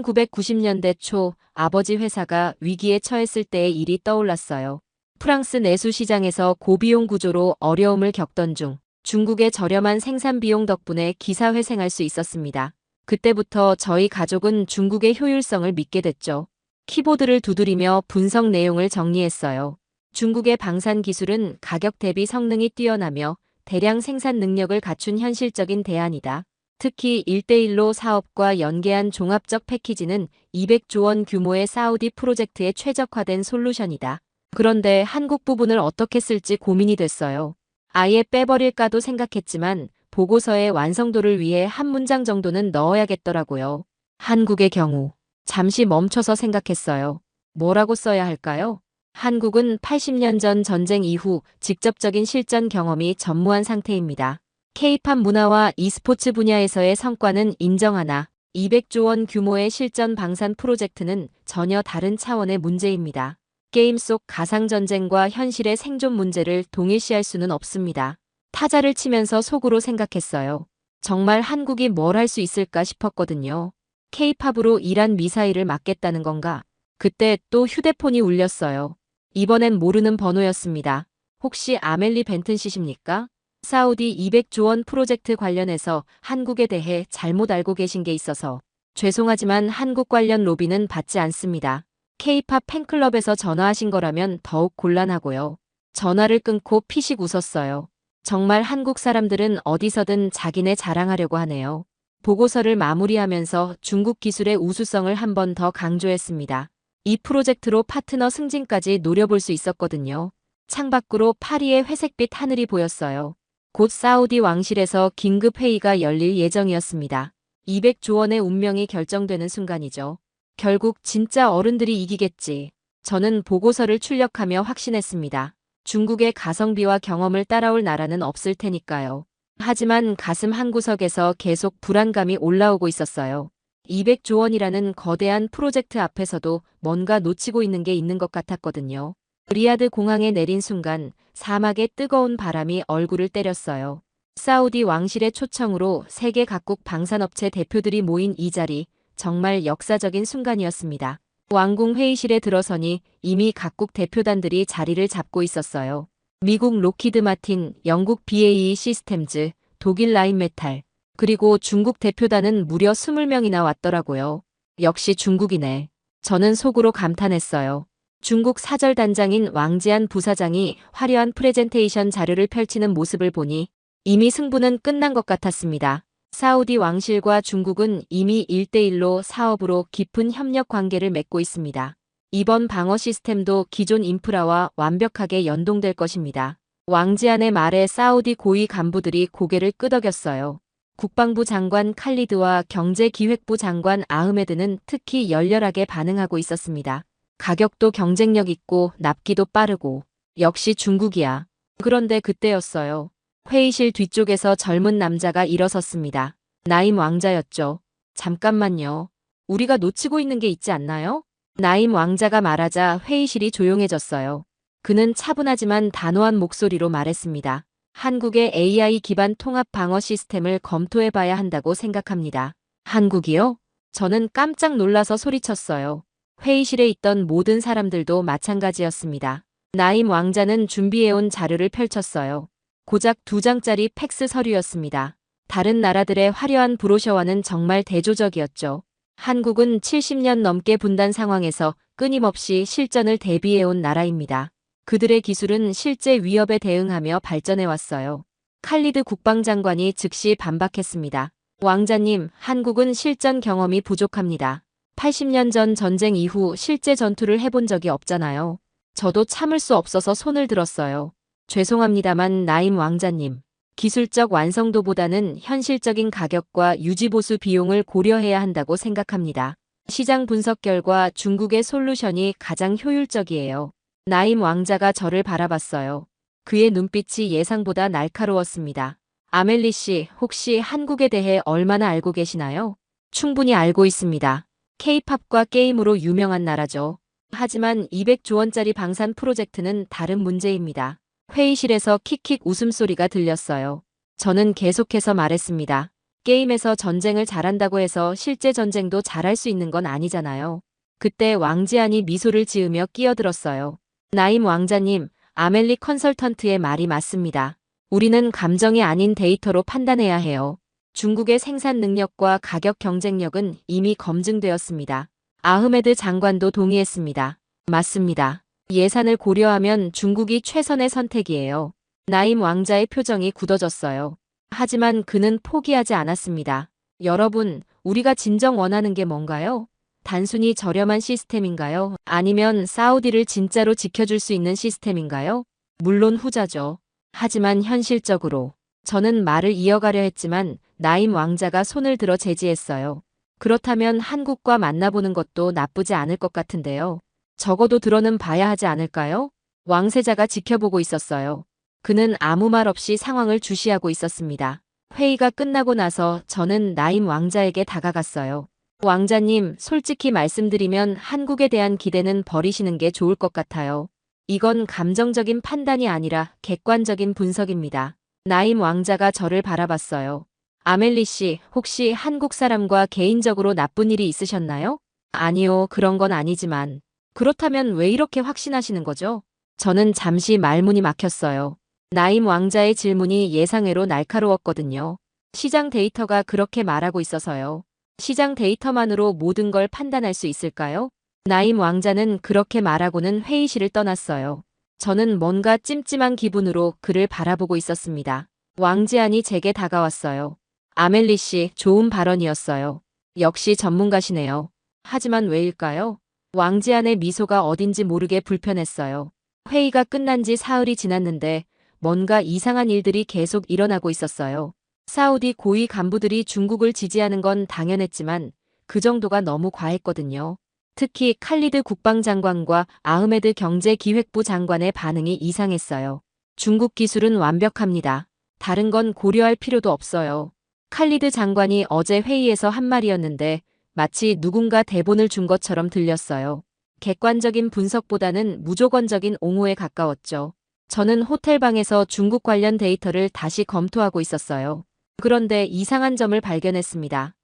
1990년대 초 아버지 회사가 위기에 처했을 때의 일이 떠올랐어요. 프랑스 내수 시장에서 고비용 구조로 어려움을 겪던 중 중국의 저렴한 생산 비용 덕분에 기사회생할 수 있었습니다. 그때부터 저희 가족은 중국의 효율성을 믿게 됐죠. 키보드를 두드리며 분석 내용을 정리했어요. 중국의 방산 기술은 가격 대비 성능이 뛰어나며 대량 생산 능력을 갖춘 현실적인 대안이다. 특히 1대1로 사업과 연계한 종합적 패키지는 200조 원 규모의 사우디 프로젝트에 최적화된 솔루션이다. 그런데 한국 부분을 어떻게 쓸지 고민이 됐어요. 아예 빼버릴까도 생각했지만 보고서의 완성도를 위해 한 문장 정도는 넣어야겠더라고요. 한국의 경우. 잠시 멈춰서 생각했어요. 뭐라고 써야 할까요? 한국은 80년 전 전쟁 이후 직접적인 실전 경험이 전무한 상태입니다. K-팝 문화와 e스포츠 분야에서의 성과는 인정하나 200조 원 규모의 실전 방산 프로젝트는 전혀 다른 차원의 문제입니다. 게임 속 가상전쟁과 현실의 생존 문제를 동일시할 수는 없습니다. 타자를 치면서 속으로 생각했어요. 정말 한국이 뭘 할 수 있을까 싶었거든요. K-팝으로 이란 미사일을 막겠다는 건가? 그때 또 휴대폰이 울렸어요. 이번엔 모르는 번호였습니다. 혹시 아멜리 벤튼 씨십니까? 사우디 200조 원 프로젝트 관련해서 한국에 대해 잘못 알고 계신 게 있어서 죄송하지만 한국 관련 로비는 받지 않습니다. K-팝 팬클럽에서 전화하신 거라면 더욱 곤란하고요. 전화를 끊고 피식 웃었어요. 정말 한국 사람들은 어디서든 자기네 자랑하려고 하네요. 보고서를 마무리하면서 중국 기술의 우수성을 한 번 더 강조했습니다. 이 프로젝트로 파트너 승진까지 노려볼 수 있었거든요. 창밖으로 파리의 회색빛 하늘이 보였어요. 곧 사우디 왕실에서 긴급 회의가 열릴 예정이었습니다. 200조 원의 운명이 결정되는 순간이죠. 결국 진짜 어른들이 이기겠지. 저는 보고서를 출력하며 확신했습니다. 중국의 가성비와 경험을 따라올 나라는 없을 테니까요. 하지만 가슴 한구석에서 계속 불안감이 올라오고 있었어요. 200조 원이라는 거대한 프로젝트 앞에서도 뭔가 놓치고 있는 게 있는 것 같았거든요. 리야드 공항에 내린 순간 사막의 뜨거운 바람이 얼굴을 때렸어요. 사우디 왕실의 초청으로 세계 각국 방산업체 대표들이 모인 이 자리, 정말 역사적인 순간이었습니다. 왕궁 회의실에 들어서니 이미 각국 대표단들이 자리를 잡고 있었어요. 미국 로키드 마틴, 영국 BAE 시스템즈, 독일 라인메탈, 그리고 중국 대표단은 무려 20명이나 왔더라고요. 역시 중국이네. 저는 속으로 감탄했어요. 중국 사절단장인 왕지안 부사장이 화려한 프레젠테이션 자료를 펼치는 모습을 보니 이미 승부는 끝난 것 같았습니다. 사우디 왕실과 중국은 이미 1대1로 사업으로 깊은 협력 관계를 맺고 있습니다. 이번 방어 시스템도 기존 인프라와 완벽하게 연동될 것입니다. 왕지안의 말에 사우디 고위 간부들이 고개를 끄덕였어요. 국방부 장관 칼리드와 경제기획부 장관 아흐메드는 특히 열렬하게 반응하고 있었습니다. 가격도 경쟁력 있고 납기도 빠르고 역시 중국이야. 그런데 그때였어요. 회의실 뒤쪽에서 젊은 남자가 일어섰습니다. 나임 왕자였죠. 잠깐만요. 우리가 놓치고 있는 게 있지 않나요? 나임 왕자가 말하자 회의실이 조용해졌어요. 그는 차분하지만 단호한 목소리로 말했습니다. 한국의 AI 기반 통합 방어 시스템을 검토해봐야 한다고 생각합니다. 한국이요? 저는 깜짝 놀라서 소리쳤어요. 회의실에 있던 모든 사람들도 마찬가지였습니다. 나임 왕자는 준비해온 자료를 펼쳤어요. 고작 2장짜리 팩스 서류였습니다. 다른 나라들의 화려한 브로셔와는 정말 대조적이었죠. 한국은 70년 넘게 분단 상황에서 끊임없이 실전을 대비해온 나라입니다. 그들의 기술은 실제 위협에 대응하며 발전해왔어요. 칼리드 국방장관이 즉시 반박했습니다. 왕자님, 한국은 실전 경험이 부족합니다. 80년 전 전쟁 이후 실제 전투를 해본 적이 없잖아요. 저도 참을 수 없어서 손을 들었어요. 죄송합니다만 나임 왕자님, 기술적 완성도보다는 현실적인 가격과 유지보수 비용을 고려해야 한다고 생각합니다. 시장 분석 결과 중국의 솔루션이 가장 효율적이에요. 나임 왕자가 저를 바라봤어요. 그의 눈빛이 예상보다 날카로웠습니다. 아멜리 씨, 혹시 한국에 대해 얼마나 알고 계시나요? 충분히 알고 있습니다. K-팝과 게임으로 유명한 나라죠. 하지만 200조 원짜리 방산 프로젝트는 다른 문제입니다. 회의실에서 킥킥 웃음소리가 들렸어요. 저는 계속해서 말했습니다. 게임에서 전쟁을 잘한다고 해서 실제 전쟁도 잘할 수 있는 건 아니잖아요. 그때 왕지안이 미소를 지으며 끼어들었어요. 나임 왕자님, 아멜리 컨설턴트의 말이 맞습니다. 우리는 감정이 아닌 데이터로 판단해야 해요. 중국의 생산 능력과 가격 경쟁력은 이미 검증되었습니다. 아흐메드 장관도 동의했습니다. 맞습니다. 예산을 고려하면 중국이 최선의 선택이에요. 나임 왕자의 표정이 굳어졌어요. 하지만 그는 포기하지 않았습니다. 여러분, 우리가 진정 원하는 게 뭔가요? 단순히 저렴한 시스템인가요? 아니면 사우디를 진짜로 지켜줄 수 있는 시스템인가요? 물론 후자죠. 하지만 현실적으로 저는 말을 이어가려 했지만 나임 왕자가 손을 들어 제지했어요. 그렇다면 한국과 만나보는 것도 나쁘지 않을 것 같은데요. 적어도 들어는 봐야 하지 않을까요? 왕세자가 지켜보고 있었어요. 그는 아무 말 없이 상황을 주시하고 있었습니다. 회의가 끝나고 나서 저는 나임 왕자에게 다가갔어요. 왕자님, 솔직히 말씀드리면 한국에 대한 기대는 버리시는 게 좋을 것 같아요. 이건 감정적인 판단이 아니라 객관적인 분석입니다. 나임 왕자가 저를 바라봤어요. 아멜리 씨, 혹시 한국 사람과 개인적으로 나쁜 일이 있으셨나요? 아니요, 그런 건 아니지만. 그렇다면 왜 이렇게 확신하시는 거죠? 저는 잠시 말문이 막혔어요. 나임 왕자의 질문이 예상외로 날카로웠거든요. 시장 데이터가 그렇게 말하고 있어서요. 시장 데이터만으로 모든 걸 판단할 수 있을까요? 나임 왕자는 그렇게 말하고는 회의실을 떠났어요. 저는 뭔가 찜찜한 기분으로 그를 바라보고 있었습니다. 왕지안이 제게 다가왔어요. 아멜리 씨, 좋은 발언이었어요. 역시 전문가시네요. 하지만 왜일까요? 왕지안의 미소가 어딘지 모르게 불편했어요. 회의가 끝난 지 사흘이 지났는데 뭔가 이상한 일들이 계속 일어나고 있었어요. 사우디 고위 간부들이 중국을 지지하는 건 당연했지만 그 정도가 너무 과했거든요. 특히 칼리드 국방장관과 아흐메드 경제기획부 장관의 반응이 이상했어요. 중국 기술은 완벽합니다. 다른 건 고려할 필요도 없어요. 칼리드 장관이 어제 회의에서 한 말이었는데 마치 누군가 대본을 준 것처럼 들렸어요. 객관적인 분석보다는 무조건적인 옹호에 가까웠죠. 저는 호텔방에서 중국 관련 데이터를 다시 검토하고 있었어요. 그런데 이상한 점을 발견했습니다.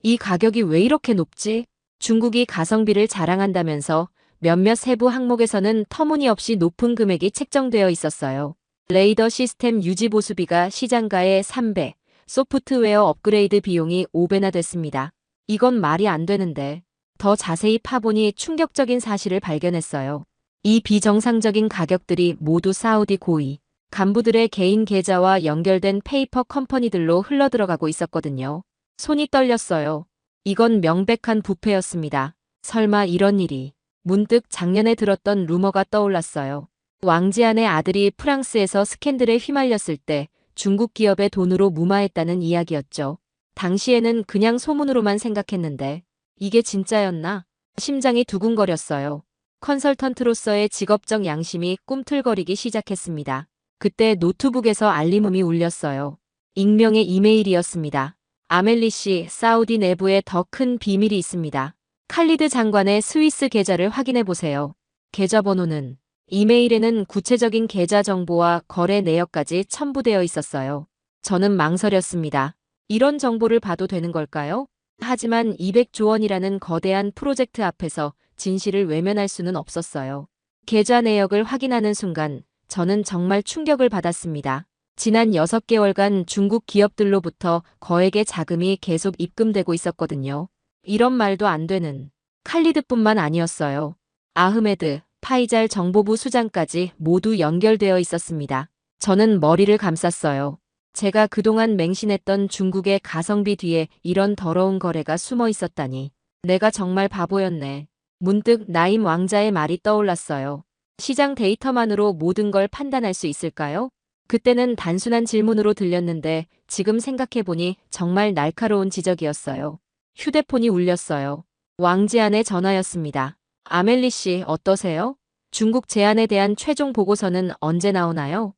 이 가격이 왜 이렇게 높지? 중국이 가성비를 자랑한다면서 몇몇 세부 항목에서는 터무니없이 높은 금액이 책정되어 있었어요. 레이더 시스템 유지 보수비가 시장가의 3배, 소프트웨어 업그레이드 비용이 5배나 됐습니다. 이건 말이 안 되는데. 더 자세히 파보니 충격적인 사실을 발견했어요. 이 비정상적인 가격들이 모두 사우디 고위 간부들의 개인 계좌와 연결된 페이퍼 컴퍼니들로 흘러들어가고 있었거든요. 손이 떨렸어요. 이건 명백한 부패였습니다. 설마 이런 일이. 문득 작년에 들었던 루머가 떠올랐어요. 왕지안의 아들이 프랑스에서 스캔들에 휘말렸을 때 중국 기업의 돈으로 무마했다는 이야기였죠. 당시에는 그냥 소문으로만 생각했는데 이게 진짜였나? 심장이 두근거렸어요. 컨설턴트로서의 직업적 양심이 꿈틀거리기 시작했습니다. 그때 노트북에서 알림음이 울렸어요. 익명의 이메일이었습니다. 아멜리 씨, 사우디 내부에 더 큰 비밀이 있습니다. 칼리드 장관의 스위스 계좌를 확인해 보세요. 계좌번호는 이메일에는 구체적인 계좌 정보와 거래 내역까지 첨부되어 있었어요. 저는 망설였습니다. 이런 정보를 봐도 되는 걸까요? 하지만 200조 원이라는 거대한 프로젝트 앞에서 진실을 외면할 수는 없었어요. 계좌 내역을 확인하는 순간 저는 정말 충격을 받았습니다. 지난 6개월간 중국 기업들로부터 거액의 자금이 계속 입금되고 있었거든요. 이런 말도 안 되는. 칼리드뿐만 아니었어요. 아흐메드, 파이잘 정보부 수장까지 모두 연결되어 있었습니다. 저는 머리를 감쌌어요. 제가 그동안 맹신했던 중국의 가성비 뒤에 이런 더러운 거래가 숨어 있었다니. 내가 정말 바보였네. 문득 나임 왕자의 말이 떠올랐어요. 시장 데이터만으로 모든 걸 판단할 수 있을까요? 그때는 단순한 질문으로 들렸는데 지금 생각해보니 정말 날카로운 지적이었어요. 휴대폰이 울렸어요. 왕지안의 전화였습니다. 아멜리 씨, 어떠세요? 중국 제안에 대한 최종 보고서는 언제 나오나요?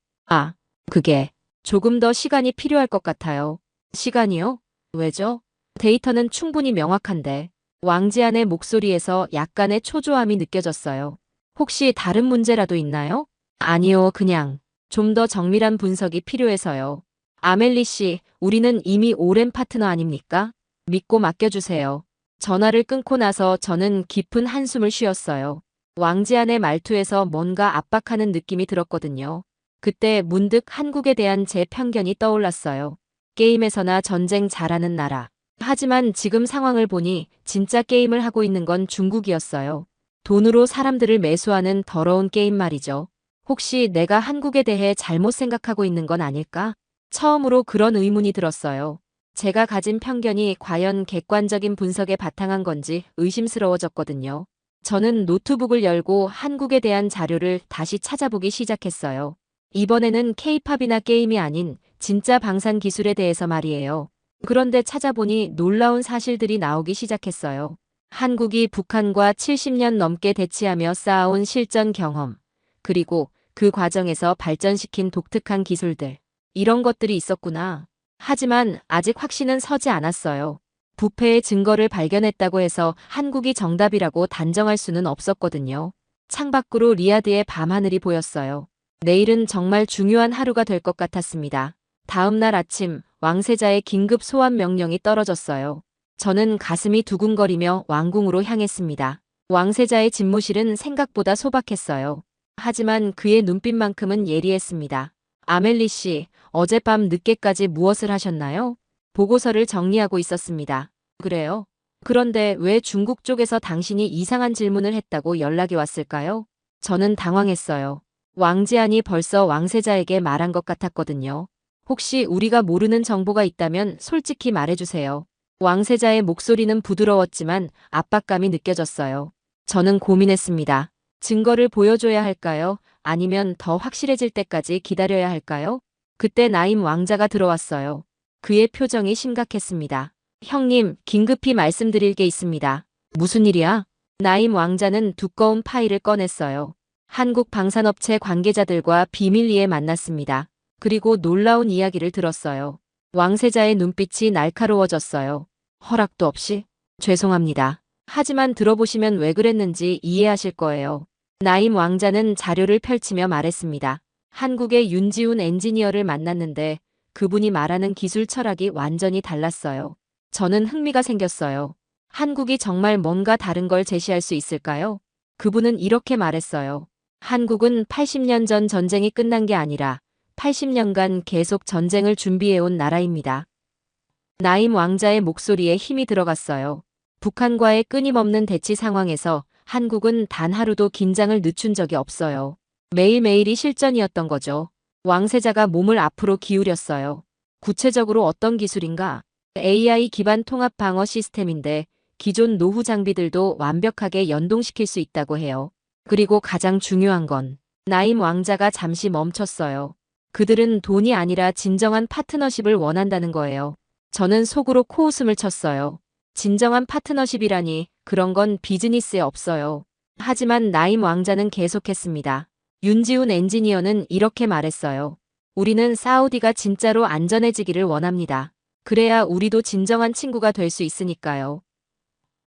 그게 조금 더 시간이 필요할 것 같아요. 시간이요? 왜죠? 데이터는 충분히 명확한데. 왕지안의 목소리에서 약간의 초조함이 느껴졌어요. 혹시 다른 문제라도 있나요? 아니요, 그냥 좀 더 정밀한 분석이 필요해서요. 아멜리 씨, 우리는 이미 오랜 파트너 아닙니까? 믿고 맡겨주세요. 전화를 끊고 나서 저는 깊은 한숨을 쉬었어요. 왕지안의 말투에서 뭔가 압박하는 느낌이 들었거든요. 그때 문득 한국에 대한 제 편견이 떠올랐어요. 게임에서나 전쟁 잘하는 나라. 하지만 지금 상황을 보니 진짜 게임을 하고 있는 건 중국이었어요. 돈으로 사람들을 매수하는 더러운 게임 말이죠. 혹시 내가 한국에 대해 잘못 생각하고 있는 건 아닐까? 처음으로 그런 의문이 들었어요. 제가 가진 편견이 과연 객관적인 분석에 바탕한 건지 의심스러워졌거든요. 저는 노트북을 열고 한국에 대한 자료를 다시 찾아보기 시작했어요. 이번에는 케이팝이나 게임이 아닌 진짜 방산 기술에 대해서 말이에요. 그런데 찾아보니 놀라운 사실들이 나오기 시작했어요. 한국이 북한과 70년 넘게 대치하며 쌓아온 실전 경험, 그리고 그 과정에서 발전시킨 독특한 기술들. 이런 것들이 있었구나. 하지만 아직 확신은 서지 않았어요. 부패의 증거를 발견했다고 해서 한국이 정답이라고 단정할 수는 없었거든요. 창밖으로 리야드의 밤하늘이 보였어요. 내일은 정말 중요한 하루가 될 것 같았습니다. 다음 날 아침 왕세자의 긴급 소환 명령이 떨어졌어요. 저는 가슴이 두근거리며 왕궁으로 향했습니다. 왕세자의 집무실은 생각보다 소박했어요. 하지만 그의 눈빛만큼은 예리했습니다. 아멜리 씨, 어젯밤 늦게까지 무엇을 하셨나요? 보고서를 정리하고 있었습니다. 그래요? 그런데 왜 중국 쪽에서 당신이 이상한 질문을 했다고 연락이 왔을까요? 저는 당황했어요. 왕지안이 벌써 왕세자에게 말한 것 같았거든요. 혹시 우리가 모르는 정보가 있다면 솔직히 말해주세요. 왕세자의 목소리는 부드러웠지만 압박감이 느껴졌어요. 저는 고민했습니다. 증거를 보여줘야 할까요? 아니면 더 확실해질 때까지 기다려야 할까요? 그때 나임 왕자가 들어왔어요. 그의 표정이 심각했습니다. 형님, 긴급히 말씀드릴 게 있습니다. 무슨 일이야? 나임 왕자는 두꺼운 파일을 꺼냈어요. 한국 방산업체 관계자들과 비밀리에 만났습니다. 그리고 놀라운 이야기를 들었어요. 왕세자의 눈빛이 날카로워졌어요. 허락도 없이? 죄송합니다. 하지만 들어보시면 왜 그랬는지 이해하실 거예요. 나임 왕자는 자료를 펼치며 말했습니다. 한국의 윤지훈 엔지니어를 만났는데 그분이 말하는 기술 철학이 완전히 달랐어요. 저는 흥미가 생겼어요. 한국이 정말 뭔가 다른 걸 제시할 수 있을까요? 그분은 이렇게 말했어요. 한국은 80년 전 전쟁이 끝난 게 아니라 80년간 계속 전쟁을 준비해온 나라입니다. 나임 왕자의 목소리에 힘이 들어갔어요. 북한과의 끊임없는 대치 상황에서 한국은 단 하루도 긴장을 늦춘 적이 없어요. 매일매일이 실전이었던 거죠. 왕세자가 몸을 앞으로 기울였어요. 구체적으로 어떤 기술인가? AI 기반 통합 방어 시스템인데 기존 노후 장비들도 완벽하게 연동시킬 수 있다고 해요. 그리고 가장 중요한 건 나임 왕자가 잠시 멈췄어요. 그들은 돈이 아니라 진정한 파트너십을 원한다는 거예요. 저는 속으로 코웃음을 쳤어요. 진정한 파트너십이라니 그런 건 비즈니스에 없어요. 하지만 나임 왕자는 계속했습니다. 윤지훈 엔지니어는 이렇게 말했어요. 우리는 사우디가 진짜로 안전해지기를 원합니다. 그래야 우리도 진정한 친구가 될 수 있으니까요.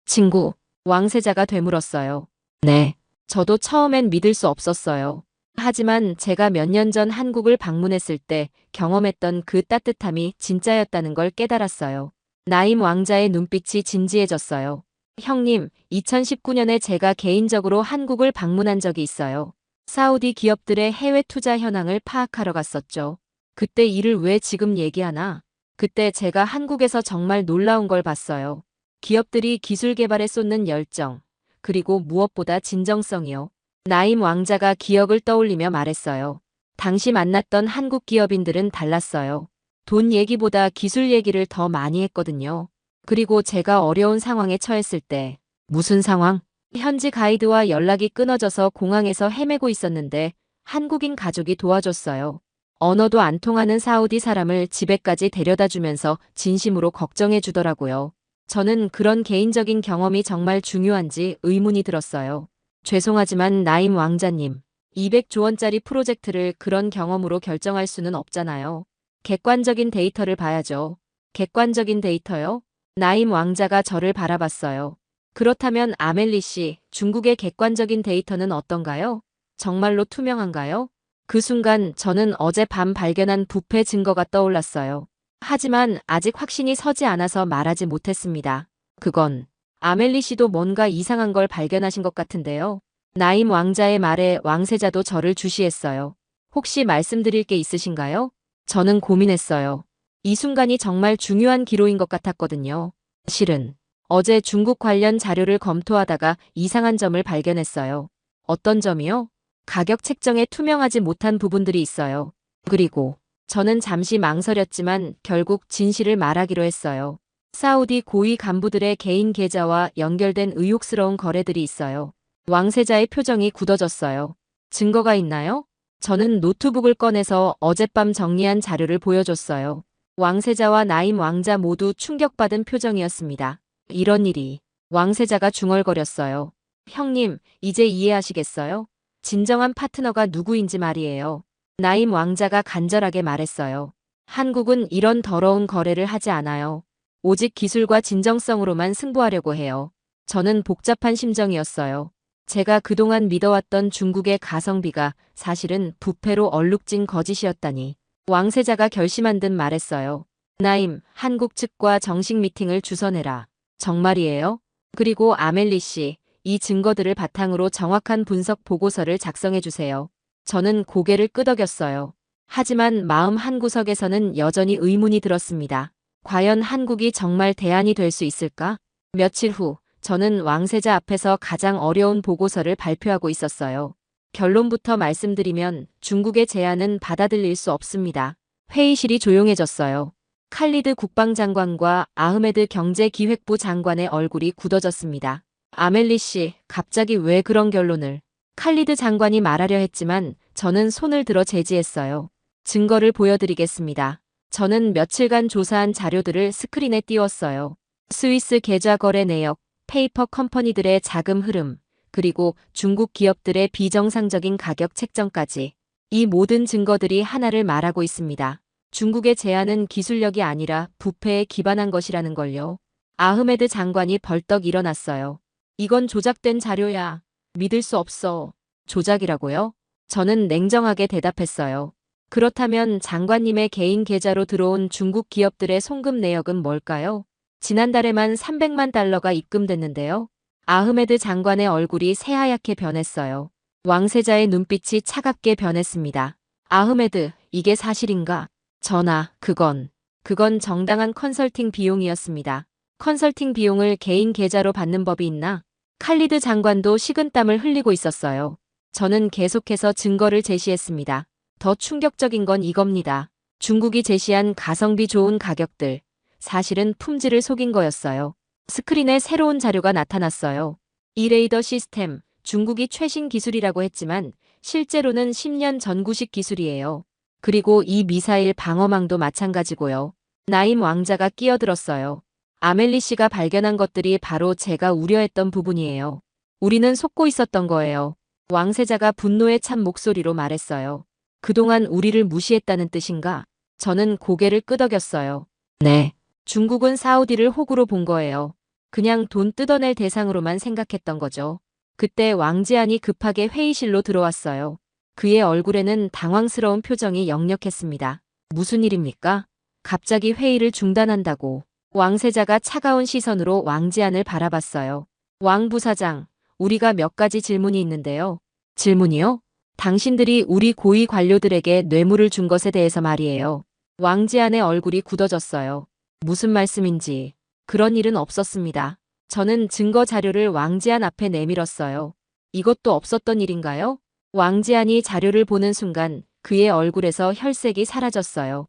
친구, 왕세자가 되물었어요. 네. 저도 처음엔 믿을 수 없었어요. 하지만 제가 몇 년 전 한국을 방문했을 때 경험했던 그 따뜻함이 진짜였다는 걸 깨달았어요. 나임 왕자의 눈빛이 진지해졌어요. 형님, 2019년에 제가 개인적으로 한국을 방문한 적이 있어요. 사우디 기업들의 해외 투자 현황을 파악하러 갔었죠. 그때 일을 왜 지금 얘기하나? 그때 제가 한국에서 정말 놀라운 걸 봤어요. 기업들이 기술 개발에 쏟는 열정, 그리고 무엇보다 진정성이요. 나임 왕자가 기억을 떠올리며 말했어요. 당시 만났던 한국 기업인들은 달랐어요. 돈 얘기보다 기술 얘기를 더 많이 했거든요. 그리고 제가 어려운 상황에 처했을 때, 무슨 상황? 현지 가이드와 연락이 끊어져서 공항에서 헤매고 있었는데 한국인 가족이 도와줬어요. 언어도 안 통하는 사우디 사람을 집에까지 데려다 주면서 진심으로 걱정해 주더라고요. 저는 그런 개인적인 경험이 정말 중요한지 의문이 들었어요. 죄송하지만 나임 왕자님, 200조 원짜리 프로젝트를 그런 경험으로 결정할 수는 없잖아요. 객관적인 데이터를 봐야죠. 객관적인 데이터요? 나임 왕자가 저를 바라봤어요. 그렇다면 아멜리 씨, 중국의 객관적인 데이터는 어떤가요? 정말로 투명한가요? 그 순간 저는 어젯밤 발견한 부패 증거가 떠올랐어요. 하지만 아직 확신이 서지 않아서 말하지 못했습니다. 그건 아멜리 씨도 뭔가 이상한 걸 발견하신 것 같은데요. 나임 왕자의 말에 왕세자도 저를 주시했어요. 혹시 말씀드릴 게 있으신가요? 저는 고민했어요. 이 순간이 정말 중요한 기로인 것 같았거든요. 실은 어제 중국 관련 자료를 검토하다가 이상한 점을 발견했어요. 어떤 점이요? 가격 책정에 투명하지 못한 부분들이 있어요. 그리고 저는 잠시 망설였지만 결국 진실을 말하기로 했어요. 사우디 고위 간부들의 개인 계좌와 연결된 의혹스러운 거래들이 있어요. 왕세자의 표정이 굳어졌어요. 증거가 있나요? 저는 노트북을 꺼내서 어젯밤 정리한 자료를 보여줬어요. 왕세자와 나임 왕자 모두 충격받은 표정이었습니다. 이런 일이. 왕세자가 중얼거렸어요. 형님, 이제 이해하시겠어요? 진정한 파트너가 누구인지 말이에요. 나임 왕자가 간절하게 말했어요. 한국은 이런 더러운 거래를 하지 않아요. 오직 기술과 진정성으로만 승부하려고 해요. 저는 복잡한 심정이었어요. 제가 그동안 믿어왔던 중국의 가성비가 사실은 부패로 얼룩진 거짓이었다니. 왕세자가 결심한 듯 말했어요. 나임, 한국 측과 정식 미팅을 주선해라. 정말이에요? 그리고 아멜리 씨, 이 증거들을 바탕으로 정확한 분석 보고서를 작성해 주세요. 저는 고개를 끄덕였어요. 하지만 마음 한구석에서는 여전히 의문이 들었습니다. 과연 한국이 정말 대안이 될 수 있을까? 며칠 후, 저는 왕세자 앞에서 가장 어려운 보고서를 발표하고 있었어요. 결론부터 말씀드리면 중국의 제안은 받아들일 수 없습니다. 회의실이 조용해졌어요. 칼리드 국방장관과 아흐메드 경제기획부 장관의 얼굴이 굳어졌습니다. 아멜리 씨, 갑자기 왜 그런 결론을? 칼리드 장관이 말하려 했지만 저는 손을 들어 제지했어요. 증거를 보여드리겠습니다. 저는 며칠간 조사한 자료들을 스크린에 띄웠어요. 스위스 계좌 거래 내역, 페이퍼 컴퍼니들의 자금 흐름, 그리고 중국 기업들의 비정상적인 가격 책정까지. 이 모든 증거들이 하나를 말하고 있습니다. 중국의 제안은 기술력이 아니라 부패에 기반한 것이라는 걸요. 아흐메드 장관이 벌떡 일어났어요. 이건 조작된 자료야. 믿을 수 없어. 조작이라고요? 저는 냉정하게 대답했어요. 그렇다면 장관님의 개인 계좌로 들어온 중국 기업들의 송금 내역은 뭘까요? 지난달에만 300만 달러가 입금됐는데요. 아흐메드 장관의 얼굴이 새하얗게 변했어요. 왕세자의 눈빛이 차갑게 변했습니다. 아흐메드, 이게 사실인가? 전하, 그건 정당한 컨설팅 비용이었습니다. 컨설팅 비용을 개인 계좌로 받는 법이 있나? 칼리드 장관도 식은땀을 흘리고 있었어요. 저는 계속해서 증거를 제시했습니다. 더 충격적인 건 이겁니다. 중국이 제시한 가성비 좋은 가격들. 사실은 품질을 속인 거였어요. 스크린에 새로운 자료가 나타났어요. 이 레이더 시스템, 중국이 최신 기술이라고 했지만 실제로는 10년 전구식 기술이에요. 그리고 이 미사일 방어망도 마찬가지고요. 나임 왕자가 끼어들었어요. 아멜리 씨가 발견한 것들이 바로 제가 우려했던 부분이에요. 우리는 속고 있었던 거예요. 왕세자가 분노에 찬 목소리로 말했어요. 그동안 우리를 무시했다는 뜻인가? 저는 고개를 끄덕였어요. 네. 중국은 사우디를 호구로 본 거예요. 그냥 돈 뜯어낼 대상으로만 생각했던 거죠. 그때 왕지안이 급하게 회의실로 들어왔어요. 그의 얼굴에는 당황스러운 표정이 역력했습니다. 무슨 일입니까? 갑자기 회의를 중단한다고. 왕세자가 차가운 시선으로 왕지안을 바라봤어요. 왕 부사장, 우리가 몇 가지 질문이 있는데요. 질문이요? 당신들이 우리 고위 관료들에게 뇌물을 준 것에 대해서 말이에요. 왕지안의 얼굴이 굳어졌어요. 무슨 말씀인지. 그런 일은 없었습니다. 저는 증거 자료를 왕지안 앞에 내밀었어요. 이것도 없었던 일인가요? 왕지안이 자료를 보는 순간 그의 얼굴에서 혈색이 사라졌어요.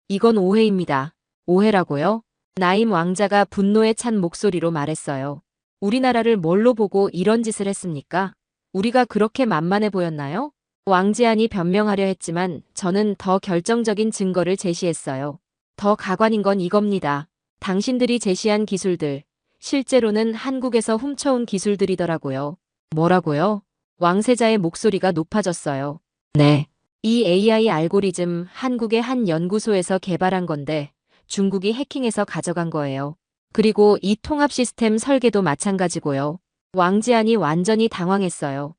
이건 오해입니다. 오해라고요? 나임 왕자가 분노에 찬 목소리로 말했어요. 우리나라를 뭘로 보고 이런 짓을 했습니까? 우리가 그렇게 만만해 보였나요? 왕지안이 변명하려 했지만 저는 더 결정적인 증거를 제시했어요. 더 가관인 건 이겁니다. 당신들이 제시한 기술들, 실제로는 한국에서 훔쳐온 기술들이더라고요. 뭐라고요? 왕세자의 목소리가 높아졌어요. 네. 이 AI 알고리즘 한국의 한 연구소에서 개발한 건데 중국이 해킹해서 가져간 거예요. 그리고 이 통합 시스템 설계도 마찬가지고요. 왕지안이 완전히 당황했어요.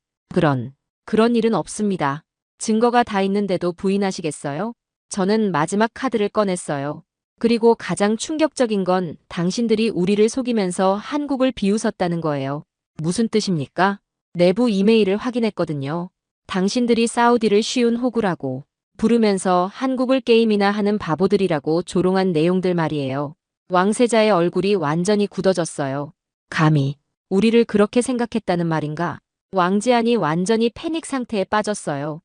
그런 일은 없습니다. 증거가 다 있는데도 부인하시겠어요? 저는 마지막 카드를 꺼냈어요. 그리고 가장 충격적인 건 당신들이 우리를 속이면서 한국을 비웃었다는 거예요. 무슨 뜻입니까? 내부 이메일을 확인했거든요. 당신들이 사우디를 쉬운 호구라고 부르면서 한국을 게임이나 하는 바보들이라고 조롱한 내용들 말이에요. 왕세자의 얼굴이 완전히 굳어졌어요. 감히 우리를 그렇게 생각했다는 말인가? 왕지안이 완전히 패닉 상태에 빠졌어요.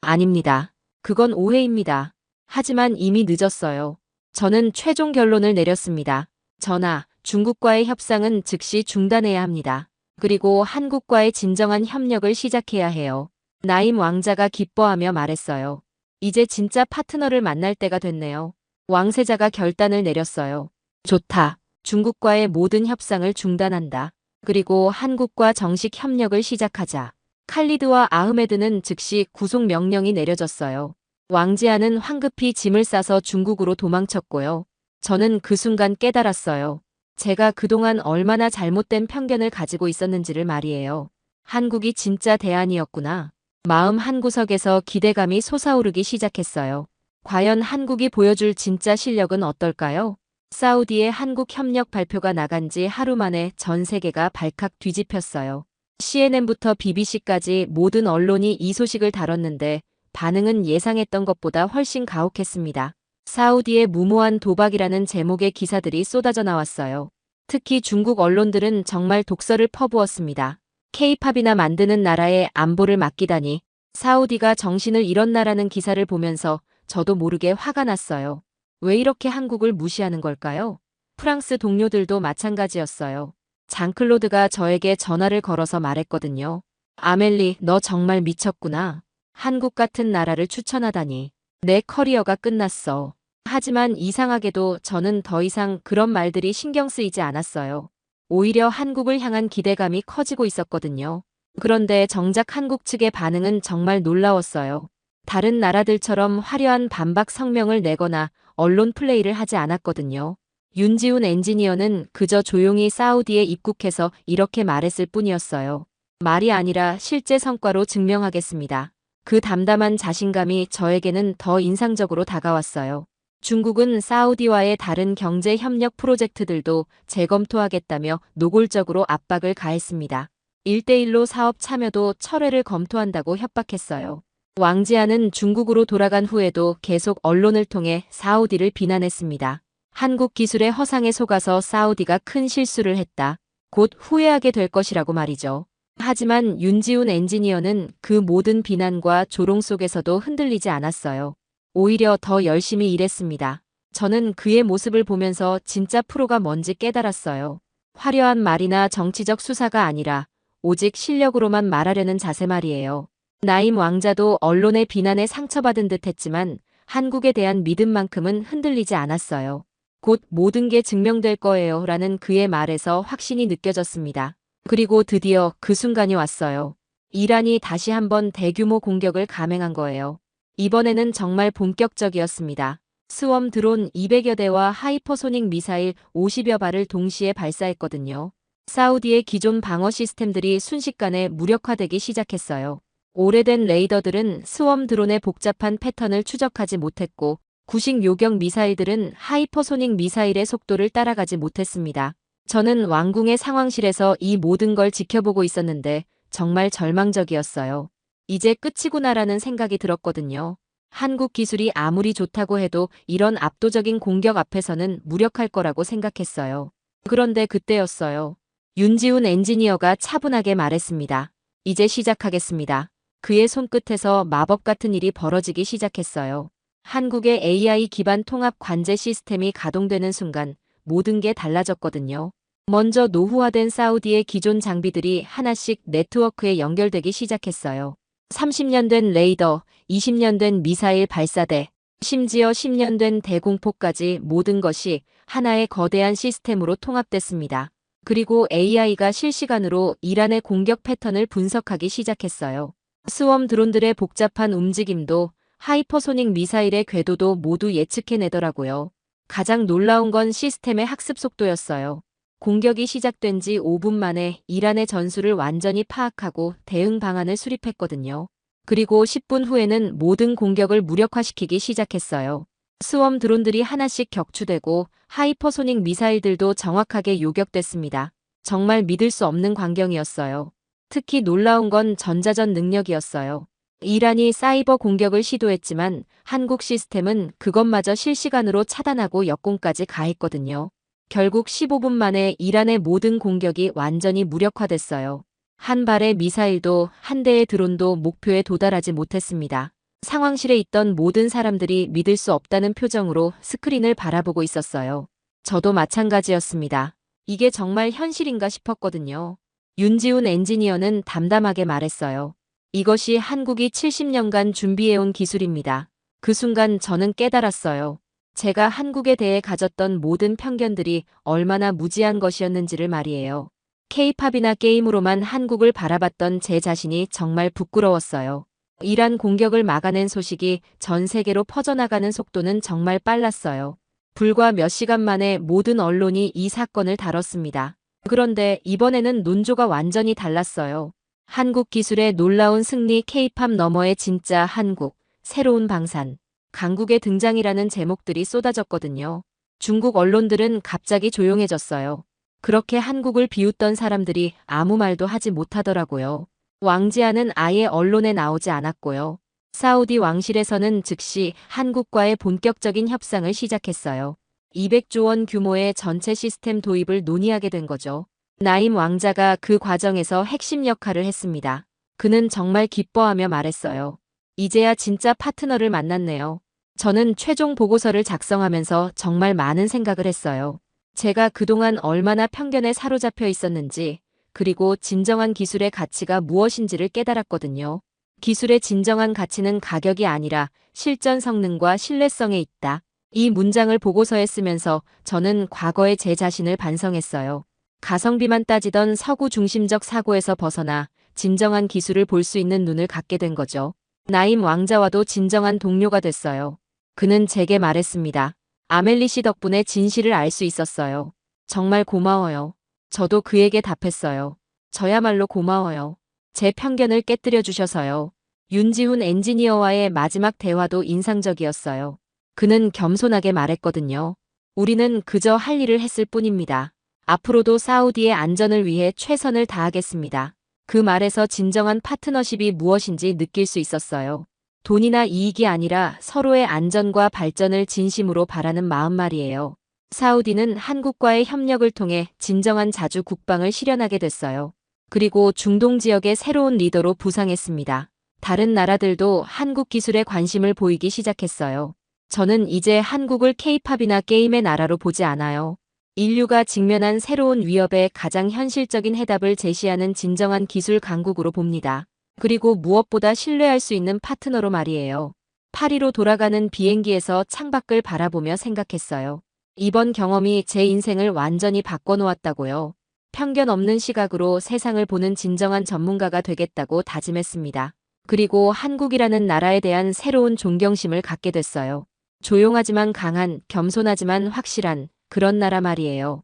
아닙니다. 그건 오해입니다. 하지만 이미 늦었어요. 저는 최종 결론을 내렸습니다. 전하, 중국과의 협상은 즉시 중단해야 합니다. 그리고 한국과의 진정한 협력을 시작해야 해요. 나임 왕자가 기뻐하며 말했어요. 이제 진짜 파트너를 만날 때가 됐네요. 왕세자가 결단을 내렸어요. 좋다. 중국과의 모든 협상을 중단한다. 그리고 한국과 정식 협력을 시작하자. 칼리드와 아흐메드는 즉시 구속 명령이 내려졌어요. 왕지안은 황급히 짐을 싸서 중국으로 도망쳤고요. 저는 그 순간 깨달았어요. 제가 그동안 얼마나 잘못된 편견을 가지고 있었는지를 말이에요. 한국이 진짜 대안이었구나. 마음 한구석에서 기대감이 솟아오르기 시작했어요. 과연 한국이 보여줄 진짜 실력은 어떨까요? 사우디의 한국 협력 발표가 나간 지 하루 만에 전 세계가 발칵 뒤집혔어요. CNN부터 BBC까지 모든 언론이 이 소식을 다뤘는데 반응은 예상했던 것보다 훨씬 가혹했습니다. 사우디의 무모한 도박이라는 제목의 기사들이 쏟아져 나왔어요. 특히 중국 언론들은 정말 독설을 퍼부었습니다. K-팝이나 만드는 나라의 안보를 맡기다니, 사우디가 정신을 잃었나라는 기사를 보면서 저도 모르게 화가 났어요. 왜 이렇게 한국을 무시하는 걸까요? 프랑스 동료들도 마찬가지였어요. 장클로드가 저에게 전화를 걸어서 말했거든요. 아멜리, 너 정말 미쳤구나. 한국 같은 나라를 추천하다니. 내 커리어가 끝났어. 하지만 이상하게도 저는 더 이상 그런 말들이 신경 쓰이지 않았어요. 오히려 한국을 향한 기대감이 커지고 있었거든요. 그런데 정작 한국 측의 반응은 정말 놀라웠어요. 다른 나라들처럼 화려한 반박 성명을 내거나 언론 플레이를 하지 않았거든요. 윤지훈 엔지니어는 그저 조용히 사우디에 입국해서 이렇게 말했을 뿐이었어요. 말이 아니라 실제 성과로 증명하겠습니다. 그 담담한 자신감이 저에게는 더 인상적으로 다가왔어요. 중국은 사우디와의 다른 경제 협력 프로젝트들도 재검토하겠다며 노골적으로 압박을 가했습니다. 1대1로 사업 참여도 철회를 검토한다고 협박했어요. 왕지아는 중국으로 돌아간 후에도 계속 언론을 통해 사우디를 비난했습니다. 한국 기술의 허상에 속아서 사우디가 큰 실수를 했다. 곧 후회하게 될 것이라고 말이죠. 하지만 윤지훈 엔지니어는 그 모든 비난과 조롱 속에서도 흔들리지 않았어요. 오히려 더 열심히 일했습니다. 저는 그의 모습을 보면서 진짜 프로가 뭔지 깨달았어요. 화려한 말이나 정치적 수사가 아니라 오직 실력으로만 말하려는 자세 말이에요. 나임 왕자도 언론의 비난에 상처받은 듯 했지만 한국에 대한 믿음만큼은 흔들리지 않았어요. 곧 모든 게 증명될 거예요 라는 그의 말에서 확신이 느껴졌습니다. 그리고 드디어 그 순간이 왔어요. 이란이 다시 한번 대규모 공격을 감행한 거예요. 이번에는 정말 본격적이었습니다. 스웜 드론 200여 대와 하이퍼소닉 미사일 50여 발을 동시에 발사했거든요. 사우디의 기존 방어 시스템들이 순식간에 무력화되기 시작했어요. 오래된 레이더들은 스웜 드론의 복잡한 패턴을 추적하지 못했고 구식 요격 미사일들은 하이퍼소닉 미사일의 속도를 따라가지 못했습니다. 저는 왕궁의 상황실에서 이 모든 걸 지켜보고 있었는데 정말 절망적이었어요. 이제 끝이구나라는 생각이 들었거든요. 한국 기술이 아무리 좋다고 해도 이런 압도적인 공격 앞에서는 무력할 거라고 생각했어요. 그런데 그때였어요. 윤지훈 엔지니어가 차분하게 말했습니다. 이제 시작하겠습니다. 그의 손끝에서 마법 같은 일이 벌어지기 시작했어요. 한국의 AI 기반 통합 관제 시스템이 가동되는 순간 모든 게 달라졌거든요. 먼저 노후화된 사우디의 기존 장비들이 하나씩 네트워크에 연결되기 시작했어요. 30년 된 레이더, 20년 된 미사일 발사대, 심지어 10년 된 대공포까지 모든 것이 하나의 거대한 시스템으로 통합됐습니다. 그리고 AI가 실시간으로 이란의 공격 패턴을 분석하기 시작했어요. 스웜 드론들의 복잡한 움직임도 하이퍼소닉 미사일의 궤도도 모두 예측해내더라고요. 가장 놀라운 건 시스템의 학습 속도였어요. 공격이 시작된 지 5분 만에 이란의 전술을 완전히 파악하고 대응 방안을 수립했거든요. 그리고 10분 후에는 모든 공격을 무력화시키기 시작했어요. 스웜 드론들이 하나씩 격추되고 하이퍼소닉 미사일들도 정확하게 요격됐습니다. 정말 믿을 수 없는 광경이었어요. 특히 놀라운 건 전자전 능력이었어요. 이란이 사이버 공격을 시도했지만 한국 시스템은 그것마저 실시간으로 차단하고 역공까지 가했거든요. 결국 15분 만에 이란의 모든 공격이 완전히 무력화됐어요. 한 발의 미사일도 한 대의 드론도 목표에 도달하지 못했습니다. 상황실에 있던 모든 사람들이 믿을 수 없다는 표정으로 스크린을 바라보고 있었어요. 저도 마찬가지였습니다. 이게 정말 현실인가 싶었거든요. 윤지훈 엔지니어는 담담하게 말했어요. 이것이 한국이 70년간 준비해온 기술입니다. 그 순간 저는 깨달았어요. 제가 한국에 대해 가졌던 모든 편견들이 얼마나 무지한 것이었는지를 말이에요. K-팝이나 게임으로만 한국을 바라봤던 제 자신이 정말 부끄러웠어요. 이란 공격을 막아낸 소식이 전 세계로 퍼져나가는 속도는 정말 빨랐어요. 불과 몇 시간 만에 모든 언론이 이 사건을 다뤘습니다. 그런데 이번에는 논조가 완전히 달랐어요. 한국 기술의 놀라운 승리, K-팝 너머의 진짜 한국, 새로운 방산, 강국의 등장이라는 제목들이 쏟아졌거든요. 중국 언론들은 갑자기 조용해졌어요. 그렇게 한국을 비웃던 사람들이 아무 말도 하지 못하더라고요. 왕지아는 아예 언론에 나오지 않았고요. 사우디 왕실에서는 즉시 한국과의 본격적인 협상을 시작했어요. 200조 원 규모의 전체 시스템 도입을 논의하게 된 거죠. 나임 왕자가 그 과정에서 핵심 역할을 했습니다. 그는 정말 기뻐하며 말했어요. 이제야 진짜 파트너를 만났네요. 저는 최종 보고서를 작성하면서 정말 많은 생각을 했어요. 제가 그동안 얼마나 편견에 사로잡혀 있었는지, 그리고 진정한 기술의 가치가 무엇인지를 깨달았거든요. 기술의 진정한 가치는 가격이 아니라 실전 성능과 신뢰성에 있다. 이 문장을 보고서에 쓰면서 저는 과거의 제 자신을 반성했어요. 가성비만 따지던 서구 중심적 사고에서 벗어나 진정한 기술을 볼 수 있는 눈을 갖게 된 거죠. 나임 왕자와도 진정한 동료가 됐어요. 그는 제게 말했습니다. 아멜리 씨 덕분에 진실을 알 수 있었어요. 정말 고마워요. 저도 그에게 답했어요. 저야말로 고마워요. 제 편견을 깨뜨려 주셔서요. 윤지훈 엔지니어와의 마지막 대화도 인상적이었어요. 그는 겸손하게 말했거든요. 우리는 그저 할 일을 했을 뿐입니다. 앞으로도 사우디의 안전을 위해 최선을 다하겠습니다. 그 말에서 진정한 파트너십이 무엇인지 느낄 수 있었어요. 돈이나 이익이 아니라 서로의 안전과 발전을 진심으로 바라는 마음 말이에요. 사우디는 한국과의 협력을 통해 진정한 자주 국방을 실현하게 됐어요. 그리고 중동 지역의 새로운 리더로 부상했습니다. 다른 나라들도 한국 기술에 관심을 보이기 시작했어요. 저는 이제 한국을 K-팝이나 게임의 나라로 보지 않아요. 인류가 직면한 새로운 위협에 가장 현실적인 해답을 제시하는 진정한 기술 강국으로 봅니다. 그리고 무엇보다 신뢰할 수 있는 파트너로 말이에요. 파리로 돌아가는 비행기에서 창밖을 바라보며 생각했어요. 이번 경험이 제 인생을 완전히 바꿔놓았다고요. 편견 없는 시각으로 세상을 보는 진정한 전문가가 되겠다고 다짐했습니다. 그리고 한국이라는 나라에 대한 새로운 존경심을 갖게 됐어요. 조용하지만 강한, 겸손하지만 확실한 그런 나라 말이에요.